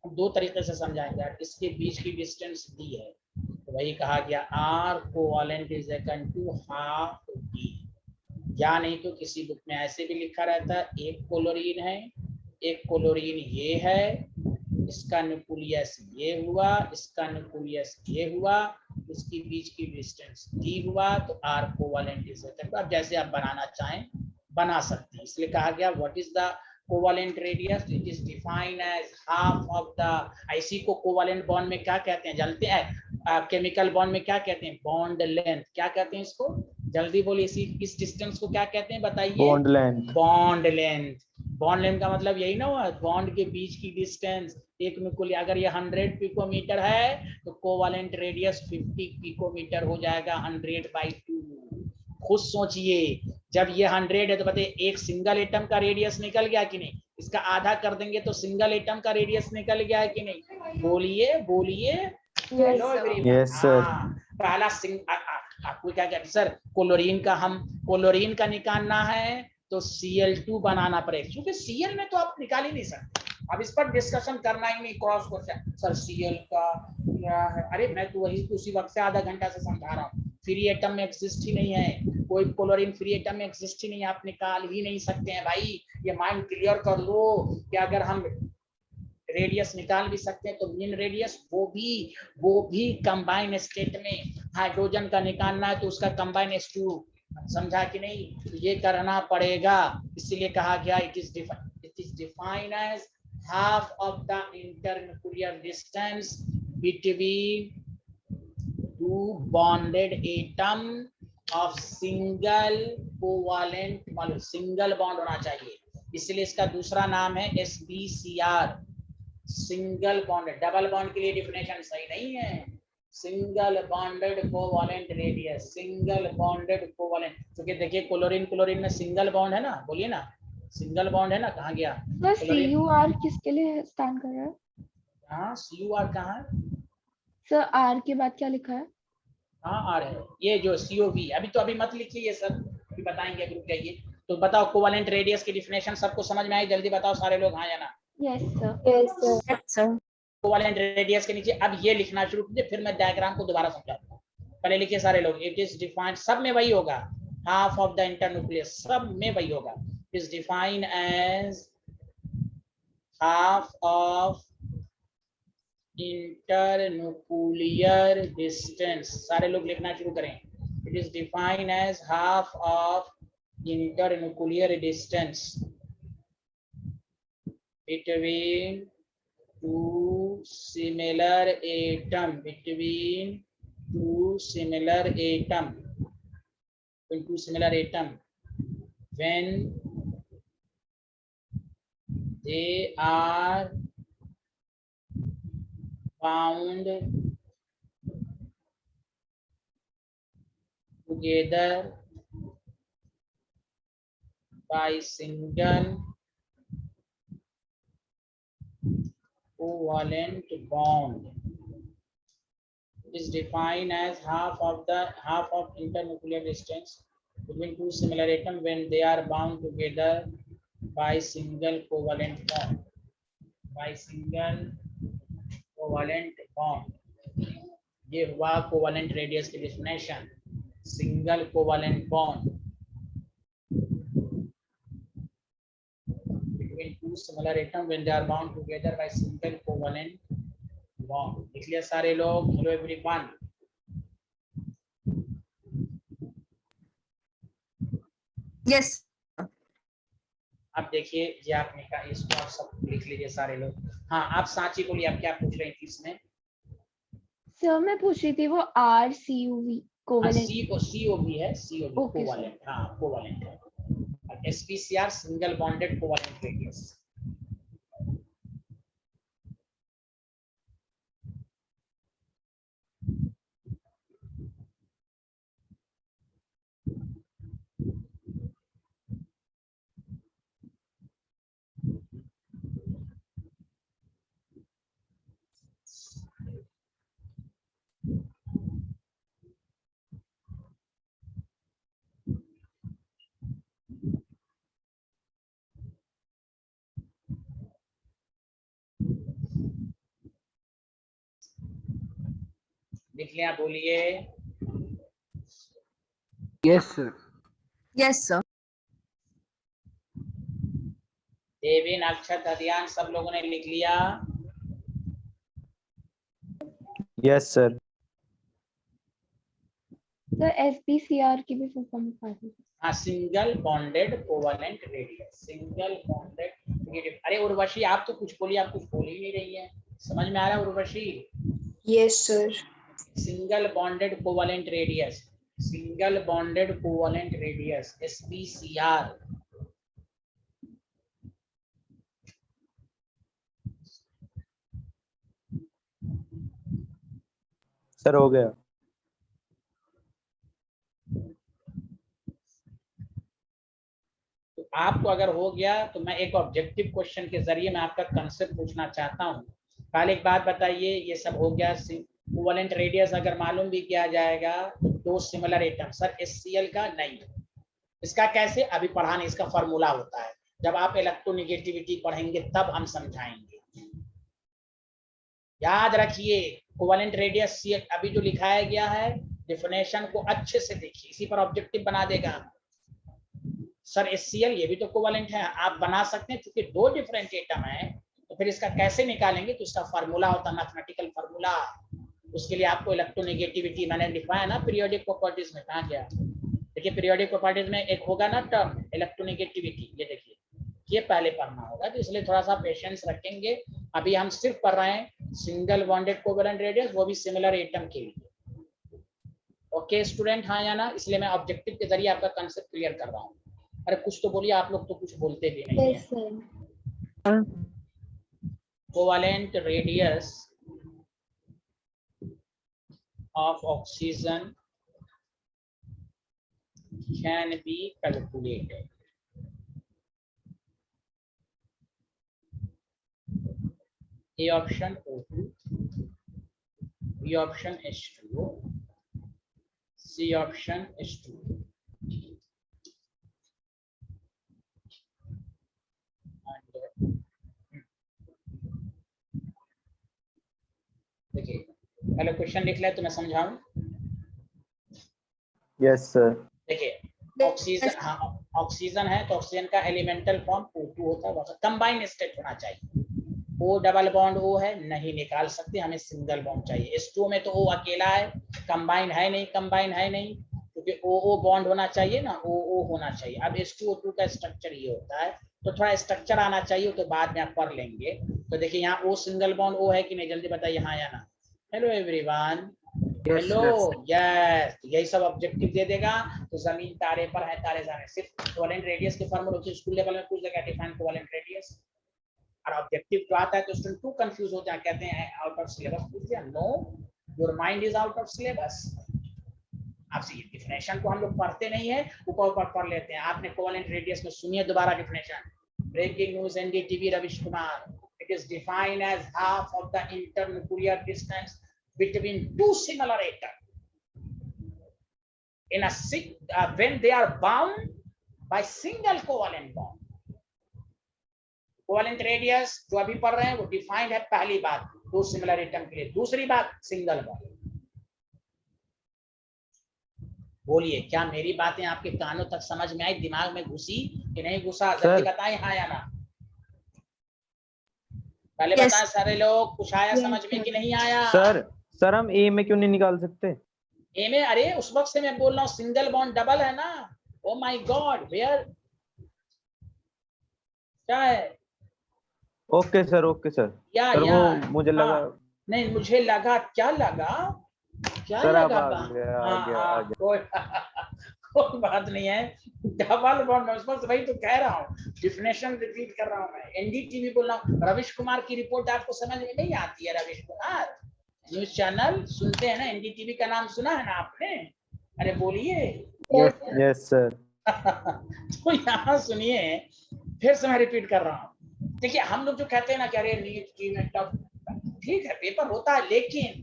हम 2 तरीके से समझाएंगे यार। इसके बीच की डिस्टेंस डी है, तो वही कहा गया R covalent is equal to half D, या नहीं तो किसी बुक में ऐसे भी लिखा रहता है, एक क्लोरीन है, एक क्लोरीन ये है, इसका न्यूक्लियस ये हुआ, इसका न्यूक्लियस ये हुआ, इसके बीच की डिस्टेंस डी हुआ, तो R covalent is equal to, अब जैसे आप बनाना चाहें बना सकते हैं। इसलिए कहा गया what is the covalent radius, it is defined as half of the, इसी को कोवेलेंट बॉन्ड में क्या कहते हैं, जानते हैं? केमिकल बॉन्ड में क्या कहते हैं, बॉन्ड लेंथ। क्या कहते हैं इसको, जल्दी बोलिए, इस डिस्टेंस को क्या कहते हैं, बताइए। Bond length. Bond length. Bond length का मतलब यही ना हुआ, बॉन्ड के बीच की डिस्टेंस। एक न्यूक्लियस अगर ये 100 पिकोमीटर है तो कोवेलेंट रेडियस 50 पिकोमीटर हो जाएगा, 100/2। खुद सोचिए, जब ये 100 है तो बताइए एक सिंगल एटम का रेडियस निकल गया कि नहीं, इसका आधा कर देंगे तो सिंगल एटम का रेडियस निकल गया है कि नहीं, बोलिए बोलिए। Hello everyone. Yes, sir. पहला आपको क्या कहते हैं सर, क्लोरीन का निकालना है तो Cl2 बनाना पड़ेगा, क्योंकि Cl में तो आप निकाल ही नहीं सकते। अब इस पर डिस्कशन करना ही नहीं, क्रॉस क्वेश्चन सर Cl का क्या है, अरे मैं तो वही उसी वक्त से आधा घंटा से समझा रहा हूँ। फ्री एटम में एग्जिस्ट ही नहीं है, कोई क्लोरीन फ्री एटम में एग्जिस्ट ही नहीं है, आप निकाल ही नहीं सकते हैं भाई। ये माइंड क्लियर कर लो कि अगर हम रेडियस निकाल भी सकते हैं तो मीन रेडियस, वो भी कंबाइन स्टेट में हाइड्रोजन का निकालना है तो उसका कंबाइन H2, समझा कि नहीं, तो ये करना पड़ेगा। इसीलिए कहा गया it is defined as half of the internuclear distance between 2 bonded atom of single covalent, मतलब सिंगल बॉन्ड होना चाहिए, इसलिए इसका दूसरा नाम है SbCr, single bond. Double bond के लिए डिफिनेशन सही नहीं है, single bonded covalent radius, single bonded covalent. क्योंकि देखिए क्लोरीन में सिंगल बॉन्ड है ना, बोलिए ना, सिंगल बॉन्ड है ना, कहाँ गया सर CUR किसके लिए स्टैंड कर रहा है? हाँ CUR कहाँ है सर, R के बाद क्या लिखा है? हाँ आर है, ये जो COV, अभी मत लिखिए ये सब, अभी बताएंगे, ग्रुप जाइए। तो बताओ कोवेलेंट रेडियस की डिफिनेशन सबको समझ में आई, जल्दी बताओ सारे लोग, हाँ या ना। यस सर। Yes, sir. कोवेलेंट रेडियस के नीचे अब ये लिखना शुरू कीजिए, फिर मैं डायग्राम को दोबारा समझाऊंगा। पहले लिखिए सारे लोग, इट इज डिफाइंड, सब में वही होगा, हाफ ऑफ द इंटरन्यूक्लियस, सब में वही होगा, is defined as half of internuclear distance. सारे लोग लिखना शुरू करें, it is defined as half of internuclear distance between two similar atom, when they are bound together by single covalent bond. It is defined as half of internuclear distance between two similar atoms when they are bound together by single covalent bond. ये हुआ covalent radius की definition, single covalent bond between two similar atoms when they are bound together by single covalent bond. लिख लिया सारे लोग, hello everyone. Yes. अब देखिए ये आपने कहा, इसको आप सब लिख लीजिए सारे लोग। हाँ आप सांची बोलिए, आप क्या पूछ रही थी इसमें? सर मैं पूछ रही थी वो RCUV कोवेलेंट। COV है, COV Okay, कोवेलेंट, हाँ कोवेलेंट है। SbCr single bonded covalent radius. लिख लिया, बोलिए। Yes, sir. Yes, sir. देवीन, अक्षत, अध्यान सब लोगों ने लिख लिया? Yes sir. सर SBCR की भी फुल फॉर्म बता दीजिए। हाँ, single bonded covalent radius, single bonded. अरे उर्वशी, आप तो कुछ बोलिए, आप कुछ बोल ही नहीं रही है। समझ में आ रहा है Urvashi? Yes sir. Single bonded covalent radius, single bonded covalent radius, SBCR। Sir हो गया। तो आपको अगर हो गया तो मैं एक ऑब्जेक्टिव क्वेश्चन के जरिए मैं आपका कंसेप्ट पूछना चाहता हूँ। पहले एक बात बताइए, ये सब हो गया। कोवेलेंट रेडियस अगर मालूम भी किया जाएगा तो दो सिमिलर एटम, सर HCl का नहीं, इसका कैसे अभी पढ़ा नहीं, इसका फॉर्मूला होता है, जब आप इलेक्ट्रोनेगेटिविटी पढ़ेंगे तब हम समझाएंगे। याद रखिए, कोवेलेंट रेडियस अभी जो लिखाया गया है डेफिनेशन को अच्छे से देखिए, इसी पर ऑब्जेक्टिव बना देगा। सर HCl ये भी तो कोवेलेंट है, आप बना सकते हैं, क्योंकि दो डिफरेंट एटम है तो फिर इसका कैसे निकालेंगे, तो इसका फार्मूला होता है, मैथमेटिकल फार्मूला। उसके लिए आपको इलेक्ट्रोनेगेटिविटी मैंने लिखवाया ना पीरियोडिक प्रॉपर्टीज में, कहाँ गया? देखिए पीरियोडिक प्रॉपर्टीज में एक होगा ना टर्म इलेक्ट्रोनेगेटिविटी, ये देखिए, ये पहले पढ़ना होगा, तो इसलिए थोड़ा सा पेशेंस रखेंगे। अभी हम सिर्फ पढ़ रहे हैं सिंगल बॉन्डेड कोवेलेंट रेडियस, वो भी सिमिलर एटम के लिए। ओके स्टूडेंट, हाँ या ना? इसलिए मैं ऑब्जेक्टिव के जरिए आपका कंसेप्ट क्लियर कर रहा हूँ। अरे कुछ तो बोलिए, आप लोग तो कुछ बोलते भी नहीं यस है। Sir. Covalent radius of oxygen can be calculated. A option O2, B option H2O, C option H2O. देखिए पहले क्वेश्चन लिख ले तो मैं समझाऊं। Yes sir. देखिए ऑक्सीजन, हाँ ऑक्सीजन है तो ऑक्सीजन का एलिमेंटल फॉर्म O2 होता है, कंबाइन स्टेट होना चाहिए। O डबल बॉन्ड O है, नहीं निकाल सकते, हमें सिंगल बॉन्ड चाहिए। H2O में तो O अकेला है, कंबाइन है नहीं, कंबाइन है नहीं, क्योंकि OO बॉन्ड होना चाहिए ना, OO होना चाहिए। अब H2O2 का स्ट्रक्चर ये होता है, तो थोड़ा स्ट्रक्चर आना चाहिए, तो बाद में आप पढ़ लेंगे। तो देखिए यहाँ O सिंगल बॉन्ड O है कि नहीं, जल्दी बताइए हाँ या ना। हेलो एवरीवन, हेलो, यस, यही सब ऑब्जेक्टिव दे देगा। तो जमीन तारे पर है, तारे जाने, सिर्फ कोवेलेंट रेडियस के फॉर्मूले स्कूल लेवल में पूछ देगा, डिफाइन कोवेलेंट रेडियस। और ऑब्जेक्टिव जो आता है तो स्टूडेंट टू कंफ्यूज हो जाते, कहते हैं आउट ऑफ सिलेबस पूछ दिया। No, your mind is out of syllabus. आपसे ये डिफिनेशन को हम लोग पढ़ते नहीं है, ऊपर ऊपर पढ़ लेते हैं। आपने कोवेलेंट रेडियस में सुनिए दोबारा definition, breaking news NDTV Ravish Kumar, it is defined as half of the internuclear distance between two similar atoms in a when they are bound by single covalent bond. Covalent radius जो अभी पढ़ रहे हैं वो defined है, पहली बात दो सिमिलर एटम के लिए, दूसरी बात सिंगल बॉन्ड। बोलिए क्या मेरी बातें आपके कानों तक समझ में आई, दिमाग में घुसी कि नहीं घुसा? जल्दी बताएं हाँ या ना। पहले बताएं सारे लोग, कुछ आया समझ में कि नहीं आया? सर हम ए में क्यों नहीं निकाल सकते? ए में, अरे उस वक्त से मैं बोल रहा हूँ सिंगल बॉन्ड डबल है ना। ओ माय गॉड, वेयर क्या है? Okay sir, okay sir. या सर या वो मुझे लगा, नहीं मुझे लगा, क्या लगा, क्या सर लगा? आ गया। कोई बात नहीं है, डबल बॉन्ड में उस वक्त वही तो कह रहा हूँ, डिफिनेशन रिपीट कर रहा हूँ मैं, एनडीटीवी बोल रहा हूँ। रविश कुमार की रिपोर्ट आपको समझ में नहीं आती है? रविश कुमार न्यूज चैनल सुनते हैं ना, एनडीटीवी का नाम सुना है ना आपने? अरे बोलिए। Yes sir. तो यहाँ सुनिए, फिर से मैं रिपीट कर रहा हूँ। देखिए हम लोग जो कहते हैं ना कि अरे नीट की में टफ, ठीक है पेपर होता है, लेकिन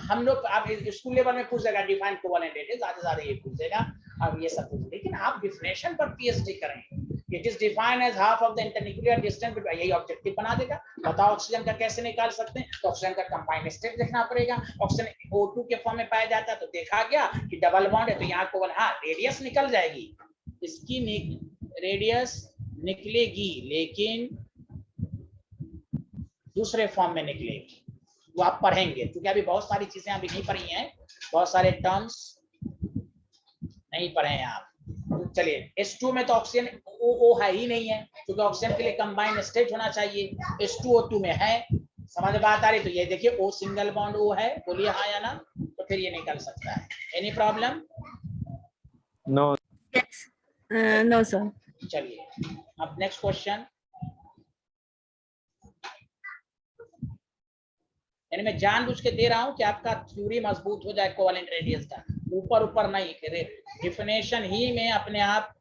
हम लोग आप स्कूल लेवल में पूछ देगा डिफाइन कोवेलेंट रेडियस, ज्यादा ये पूछ देगा, अब ये सब पूछ, लेकिन आप डिफिनेशन पर पीएचडी करें, it is defined as half of the internuclear distance, यही ऑब्जेक्टिव बना देगा। बताओ ऑक्सीजन का कैसे निकाल सकते हैं, तो ऑक्सीजन का कंबाइंड स्टेट देखना पड़ेगा। ऑक्सीजन O2 के फॉर्म में पाया जाता है, तो देखा गया कि डबल बॉन्ड है, तो यहाँ को हाँ रेडियस निकल जाएगी, इसकी रेडियस निकलेगी, लेकिन दूसरे फॉर्म में निकलेगी, वो आप पढ़ेंगे, क्योंकि अभी बहुत सारी चीजें अभी नहीं पढ़ी हैं, बहुत सारे टर्म्स नहीं पढ़े हैं आप। तो चलिए H2 में तो ऑक्सीजन O है ही नहीं है, क्योंकि ऑक्सीजन के लिए कंबाइंड स्टेट होना चाहिए, H2O2 में है। समझ बात आ रही? तो ये देखिए O सिंगल बॉन्ड O है, बोलिए हाँ या ना, तो फिर ये निकल सकता है। Any problem? No. Yes. No, sir. चलिए अब नेक्स्ट क्वेश्चन। यानी मैं जानबूझ के दे रहा हूं कि आपका थ्योरी मजबूत हो जाए कोवेलेंट रेडियस का, ऊपर ऊपर नहीं, डिफिनेशन ही में अपने आप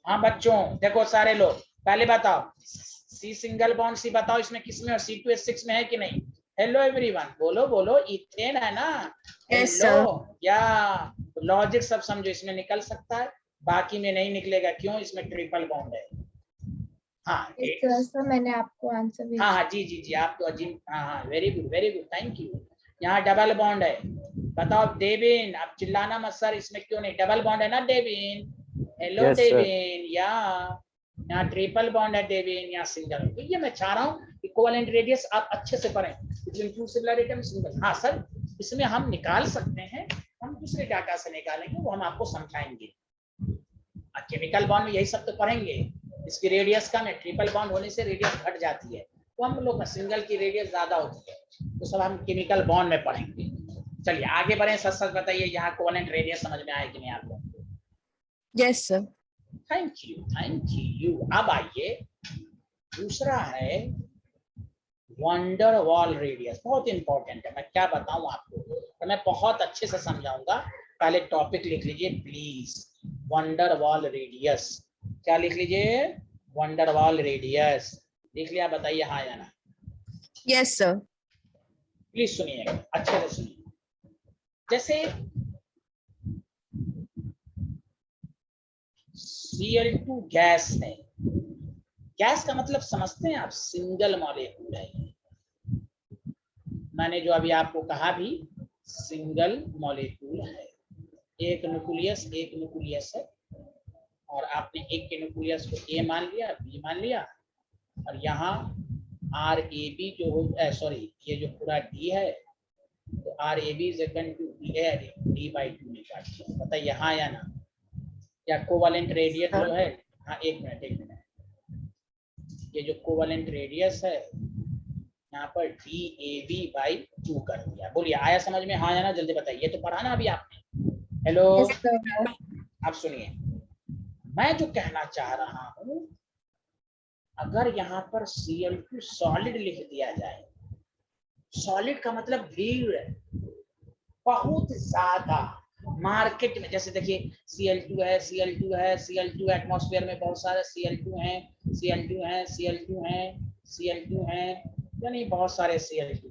हाँ बच्चों देखो सारे लोग पहले बताओ, सी सिंगल बॉन्ड सी बताओ इसमें किसमें, और C2H6 में है कि नहीं? हेलो एवरीवन, बोलो बोलो, इथेन है ना? Yes, हेलो या लॉजिक सब समझो, इसमें निकल सकता है, बाकी में नहीं निकलेगा। क्यों? इसमें ट्रिपल बॉन्ड है। हाँ सर मैंने आपको आंसर भेजा। हाँ हाँ जी आप तो अजीम, हाँ हाँ वेरी गुड थैंक यू। यहाँ डबल बॉन्ड है, बताओ देविन, आप चिल्लाना मत सर, इसमें क्यों नहीं? डबल बॉन्ड है ना Devin? Hello Yes, sir. Devin, यहाँ ट्रिपल बॉन्ड है देविन, यहाँ सिंगल। तो ये मैं चाह रहा हूँ कि कोवेलेंट रेडियस आप अच्छे से पढ़ें, सिंगल। हाँ सर इसमें हम निकाल सकते हैं, हम दूसरे डाटा से निकालेंगे, वो हम आपको समझाएंगे। केमिकल बॉन्ड में यही सब तो पढ़ेंगे, इसकी रेडियस कम है, ट्रिपल बॉन्ड होने से रेडियस घट जाती है, तो हम लोग सिंगल की रेडियस ज्यादा होती है, तो सब हम केमिकल बॉन्ड में पढ़ेंगे। चलिए आगे बढ़े, सच सच बताइए यहाँ कोवेलेंट रेडियस समझ में आया कि नहीं आपको? Yes, sir. Thank you. अब आइए दूसरा है वंडर वॉल रेडियस, बहुत इंपॉर्टेंट है। मैं क्या बताऊं आपको, तो मैं बहुत अच्छे से समझाऊंगा, पहले टॉपिक लिख लीजिए प्लीज, वंडर वॉल रेडियस। क्या लिख लीजिए? Wonder wall radius. लिख लिया? बताइए हाँ या ना। Yes, sir. प्लीज सुनिए, अच्छे से सुनिए। जैसे Cl2 गैस है, गैस का मतलब समझते हैं आप? सिंगल मॉलिक्यूल है। मैंने जो अभी आपको कहा भी सिंगल मॉलिक्यूल है, एक न्यूक्लियस है, और आपने एक के न्यूक्लियस को A मान लिया, B मान लिया, और यहाँ RAB जो हो, सॉरी ये जो पूरा D है, तो RAB is equal to D/2 निकाल दिया। बताइए हाँ या ना? या कोवेलेंट रेडियस जो है, हाँ एक मिनट, ये जो कोवेलेंट रेडियस है यहाँ पर DAB/2 कर दिया। बोलिए आया समझ में हाँ या ना? जल्दी बताइए, ये तो पढ़ा ना अभी आपने। हेलो अब सुनिए, मैं जो कहना चाह रहा हूं, अगर यहाँ पर Cl2 सॉलिड लिख दिया जाए, सॉलिड का मतलब भीड़, बहुत ज्यादा मार्केट में, जैसे देखिए Cl2 है, एटमॉस्फेयर में बहुत सारे Cl2 हैं, यानी बहुत सारे Cl2।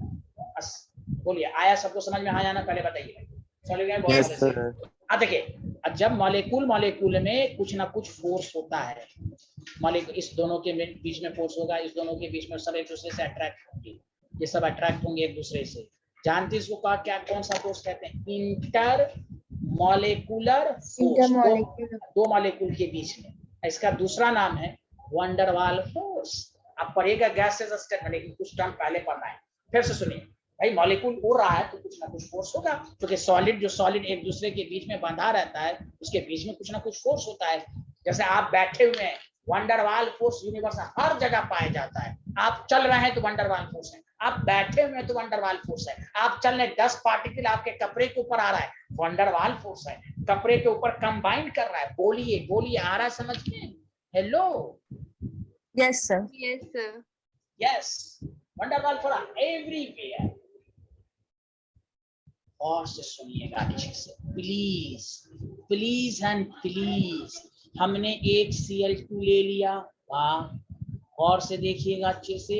बोलिए आया सबको समझ में आया ना? पहले बताइए। सॉलिड में बहुत Yes, सारे sir. देखिए, अब जब मॉलिक्यूल में कुछ ना कुछ फोर्स होता है, मॉलिक्यूल, इस दोनों के बीच में फोर्स होगा, इस दोनों के बीच में, सब एक दूसरे से अट्रैक्ट होंगे, ये सब अट्रैक्ट होंगे एक दूसरे से। जानते इसको कहा क्या, कौन सा फोर्स कहते हैं? Inter molecular force, intermolecular. दो मॉलिक्यूल के बीच में। इसका दूसरा नाम है वंडरवाल फोर्स। आप पढ़िएगा गैसेस स्टेट, लेकिन कुछ टर्म पहले पढ़ना है। फिर से सुनिए भाई, मॉलिक्यूल उड़ रहा है तो कुछ ना कुछ फोर्स होगा, क्योंकि सॉलिड, जो सॉलिड एक दूसरे के बीच में बंधा रहता है, उसके बीच में कुछ ना कुछ फोर्स होता है। जैसे आप बैठे हुए हैं, वंडरवाल फोर्स यूनिवर्स हर जगह पाया जाता है। आप चल रहे हैं तो वंडरवाल फोर्स है, आप बैठे हुए हैं तो वंडरवाल फोर्स है, आप चल रहे, 10 पार्टिकल आपके कपड़े के ऊपर आ रहा है, वंडरवाल फोर्स है, कपड़े के ऊपर कंबाइन कर रहा है। बोलिए बोलिए, आ रहा है समझ में? Hello, Yes, sir. Yes, sir. Yes, van der Waals force everywhere. और से सुनिएगा अच्छे से प्लीज, प्लीज एंड प्लीज। हमने एक Cl2 ले लिया, वाह, और से देखिएगा अच्छे से,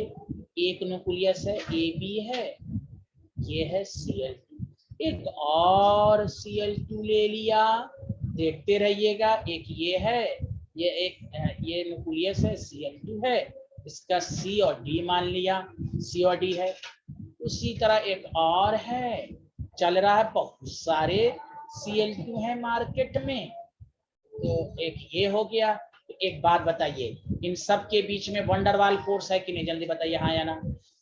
एक न्यूक्लियस है, AB है, ये है Cl2, एक और Cl2 ले लिया, देखते रहिएगा, एक ये है, ये एक ये न्यूक्लियस है, Cl2 है, इसका C और D मान लिया, C और D है। उसी तरह एक और है, चल रहा है, बहुत सारे Cl2 हैं मार्केट में, तो एक ये हो गया। तो एक बात बताइए, इन सब के बीच में वंडरवाल फोर्स है कि नहीं? जल्दी बताइए, हाँ या ना,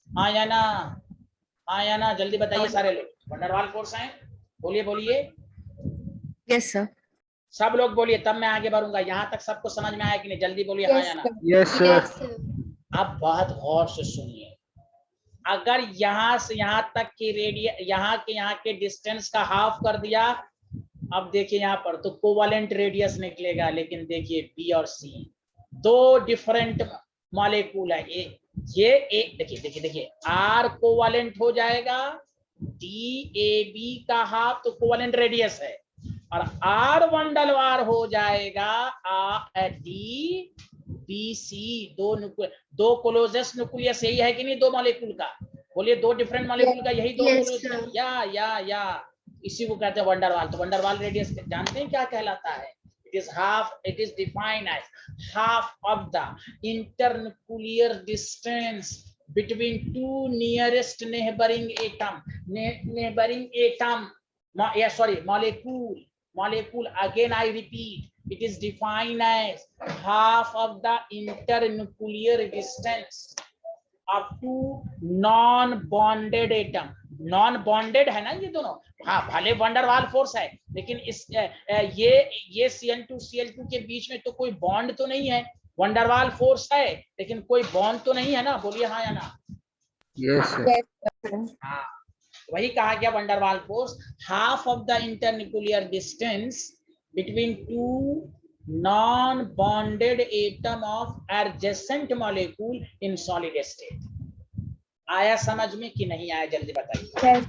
हाँ या ना, हाँ या ना, जल्दी बताइए सारे लोग, वंडरवाल फोर्स हैं? बोलिए बोलिए, Yes, sir. सब लोग बोलिए, तब मैं आगे बढ़ूंगा। यहाँ तक सबको समझ में आया कि नहीं? जल्दी बोलिए, हाँ या यस ना। Sir. Yes, sir. Yes, sir. अब बहुत गौर से सुनिए, अगर यहाँ से यहाँ तक की रेडियस, यहाँ के डिस्टेंस का हाफ कर दिया, अब देखिए यहाँ पर तो कोवेलेंट रेडियस निकलेगा, लेकिन देखिए बी और सी दो डिफरेंट मॉलिक्यूल है। ये एक देखिए देखिए देखिए, आर कोवेलेंट हो जाएगा, डी ए बी का हाफ तो कोवेलेंट रेडियस है, और आर वंडरवाल हो जाएगा डी बी सी, दो क्लोजेस्ट न्यूक्लियस यही है कि नहीं दो मॉलिक्यूल का? बोलिए, दो डिफरेंट मॉलिक्यूल का यही दो Yes, क्लोज, sir. या इसी को कहते हैं वंडरवाल। तो वंडरवाल रेडियस जानते हैं क्या कहलाता है? It is defined as half of the internuclear distance between two nearest neighboring atom, molecule, again I repeat, it is defined as half of the internuclear distance of two non-bonded atom। Non bonded है ना ये दोनों, हाँ, भले van der Waals force है, लेकिन इस ये Cl2 के बीच में तो कोई बॉन्ड तो नहीं है, वंडरवाल फोर्स है लेकिन कोई बॉन्ड तो नहीं है ना। बोलिए हाँ या ना। Yes, sir. हाँ, वही कहा गया van der Waals force, half of the internuclear distance between two non bonded atom of adjacent molecule in solid state. आया समझ में कि नहीं आया? जल्दी बताइए।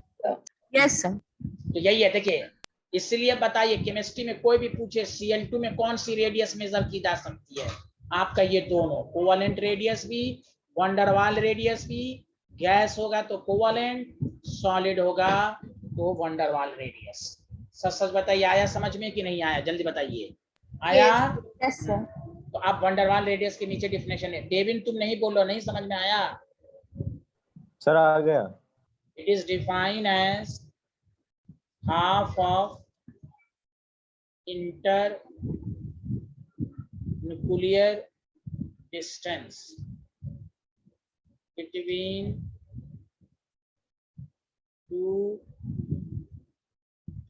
Yes, sir. तो यही है, देखिए, इसलिए बताइए, केमिस्ट्री में कोई भी पूछे Cl2 में कौन सी रेडियस मेजर की जा सकती है, आपका ये दोनों, कोवेलेंट रेडियस भी, वंडरवाल रेडियस भी। गैस होगा तो कोवेलेंट, सॉलिड होगा तो वंडरवाल रेडियस। सच सच बताइए, आया समझ में कि नहीं आया? जल्दी बताइए, आया? Yes, sir. तो आप वंडरवाल रेडियस के नीचे डिफिनेशन है। डेविन तुम नहीं बोलो, नहीं समझ में आया? सर आ गया। It is defined as half of internuclear distance between two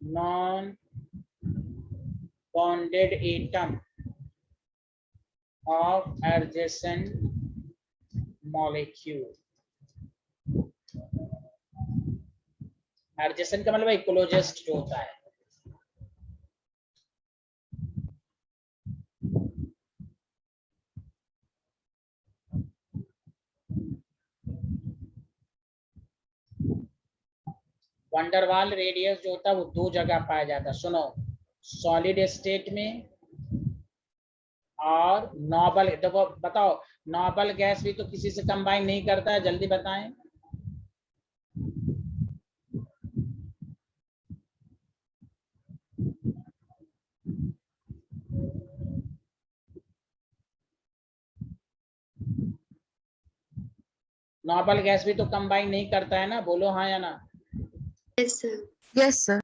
non-bonded atom of adjacent molecule। Adjacent का मतलब क्लोजेस्ट जो होता है। वंडरवाल रेडियस जो होता है वो दो जगह पाया जाता है, सुनो, सॉलिड स्टेट में और नॉबल। देखो बताओ, नॉबल गैस भी तो किसी से कंबाइन नहीं करता है, जल्दी बताएं। नॉर्मल गैस भी तो कंबाइन नहीं करता है ना, बोलो हाँ या ना। यस सर। Yes, sir.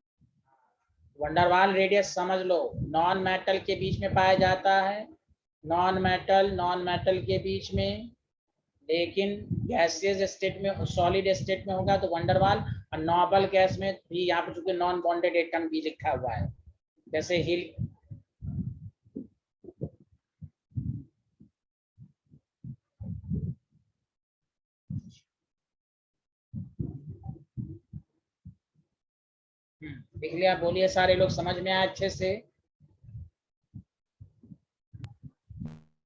वंडरवाल रेडियस समझ लो, नॉन मेटल के बीच में पाया जाता है, नॉन मेटल के बीच में, लेकिन गैसियस स्टेट में, सॉलिड स्टेट में होगा तो वंडरवाल, और नॉर्मल गैस में भी यहाँ पे चूंकि नॉन बॉन्डेड एटम भी लिखा हुआ है, जैसे हिल। देख लिया, बोलिए सारे लोग, समझ में आया अच्छे से?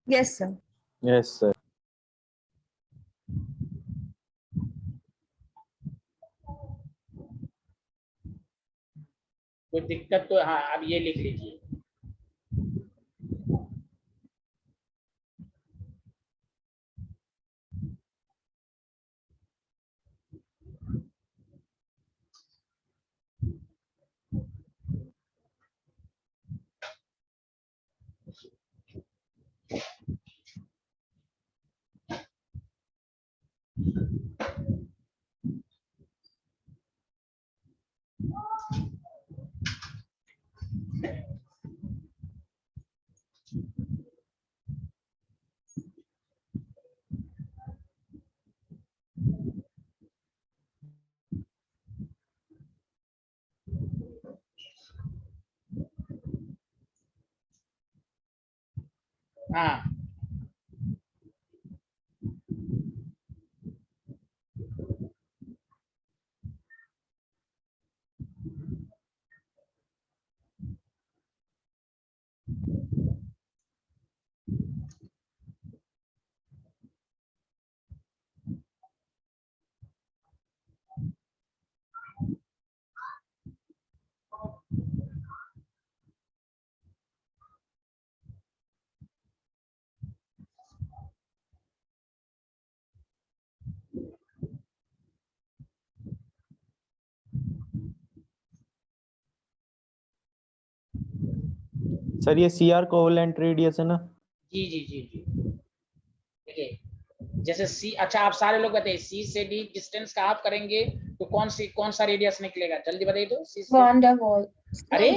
Yes, sir. Yes sir. कोई दिक्कत तो, हाँ अब ये लिख लीजिए। हाँ सर ये सी आर कोवेलेंट रेडियस है ना? जी जी जी जी, देखिए जैसे सी, अच्छा आप सारे लोग बताइए, सी से डी डिस्टेंस का आप करेंगे तो कौन सा रेडियस निकलेगा, जल्दी बताइए तो। सी से, वॉन डर वॉल। अरे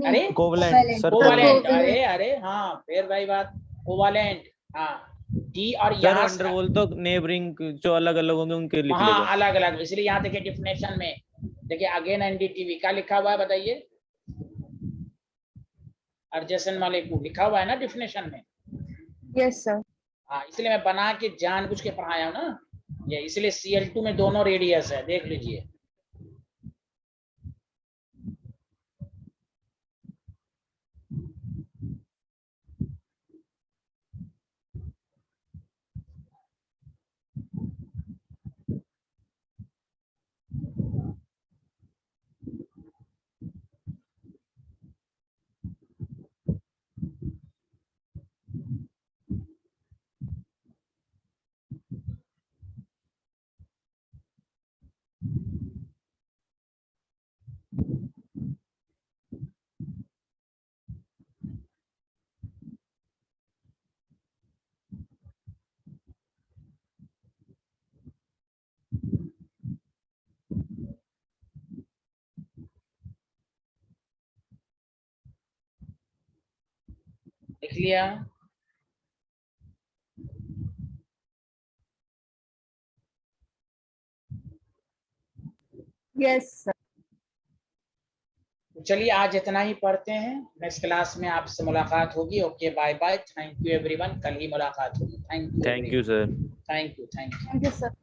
अरे कोवेलेंट सर, कोवालेंट, कोवेलेंट। अरे हाँ फिर भाई बात, कोवालेंट, हाँ डी, और सर यहाँ वंडरवॉल तो नेबरिंग जो अलग अलग होंगे उनके लिख वहाँ लेगा। अलग अलग, इसलिए यहाँ देखिए डिफिनेशन में, देखिए अगेन एनडीटीवी क्या लिखा हुआ है बताइए, एडजेसेंट मॉलिक्यूल लिखा हुआ है ना डिफिनेशन में। Yes, sir. हाँ इसलिए मैं बना के जानबूझ के पढ़ाया हूँ ना ये, इसलिए Cl2 में दोनों रेडियस है, देख लीजिए। लिख लिया? Yes, sir. तो चलिए आज इतना ही पढ़ते हैं, नेक्स्ट क्लास में आपसे मुलाकात होगी। Okay bye bye, thank you everyone, कल ही मुलाकात होगी। Thank you thank you sir. Thank you. Thank you, sir.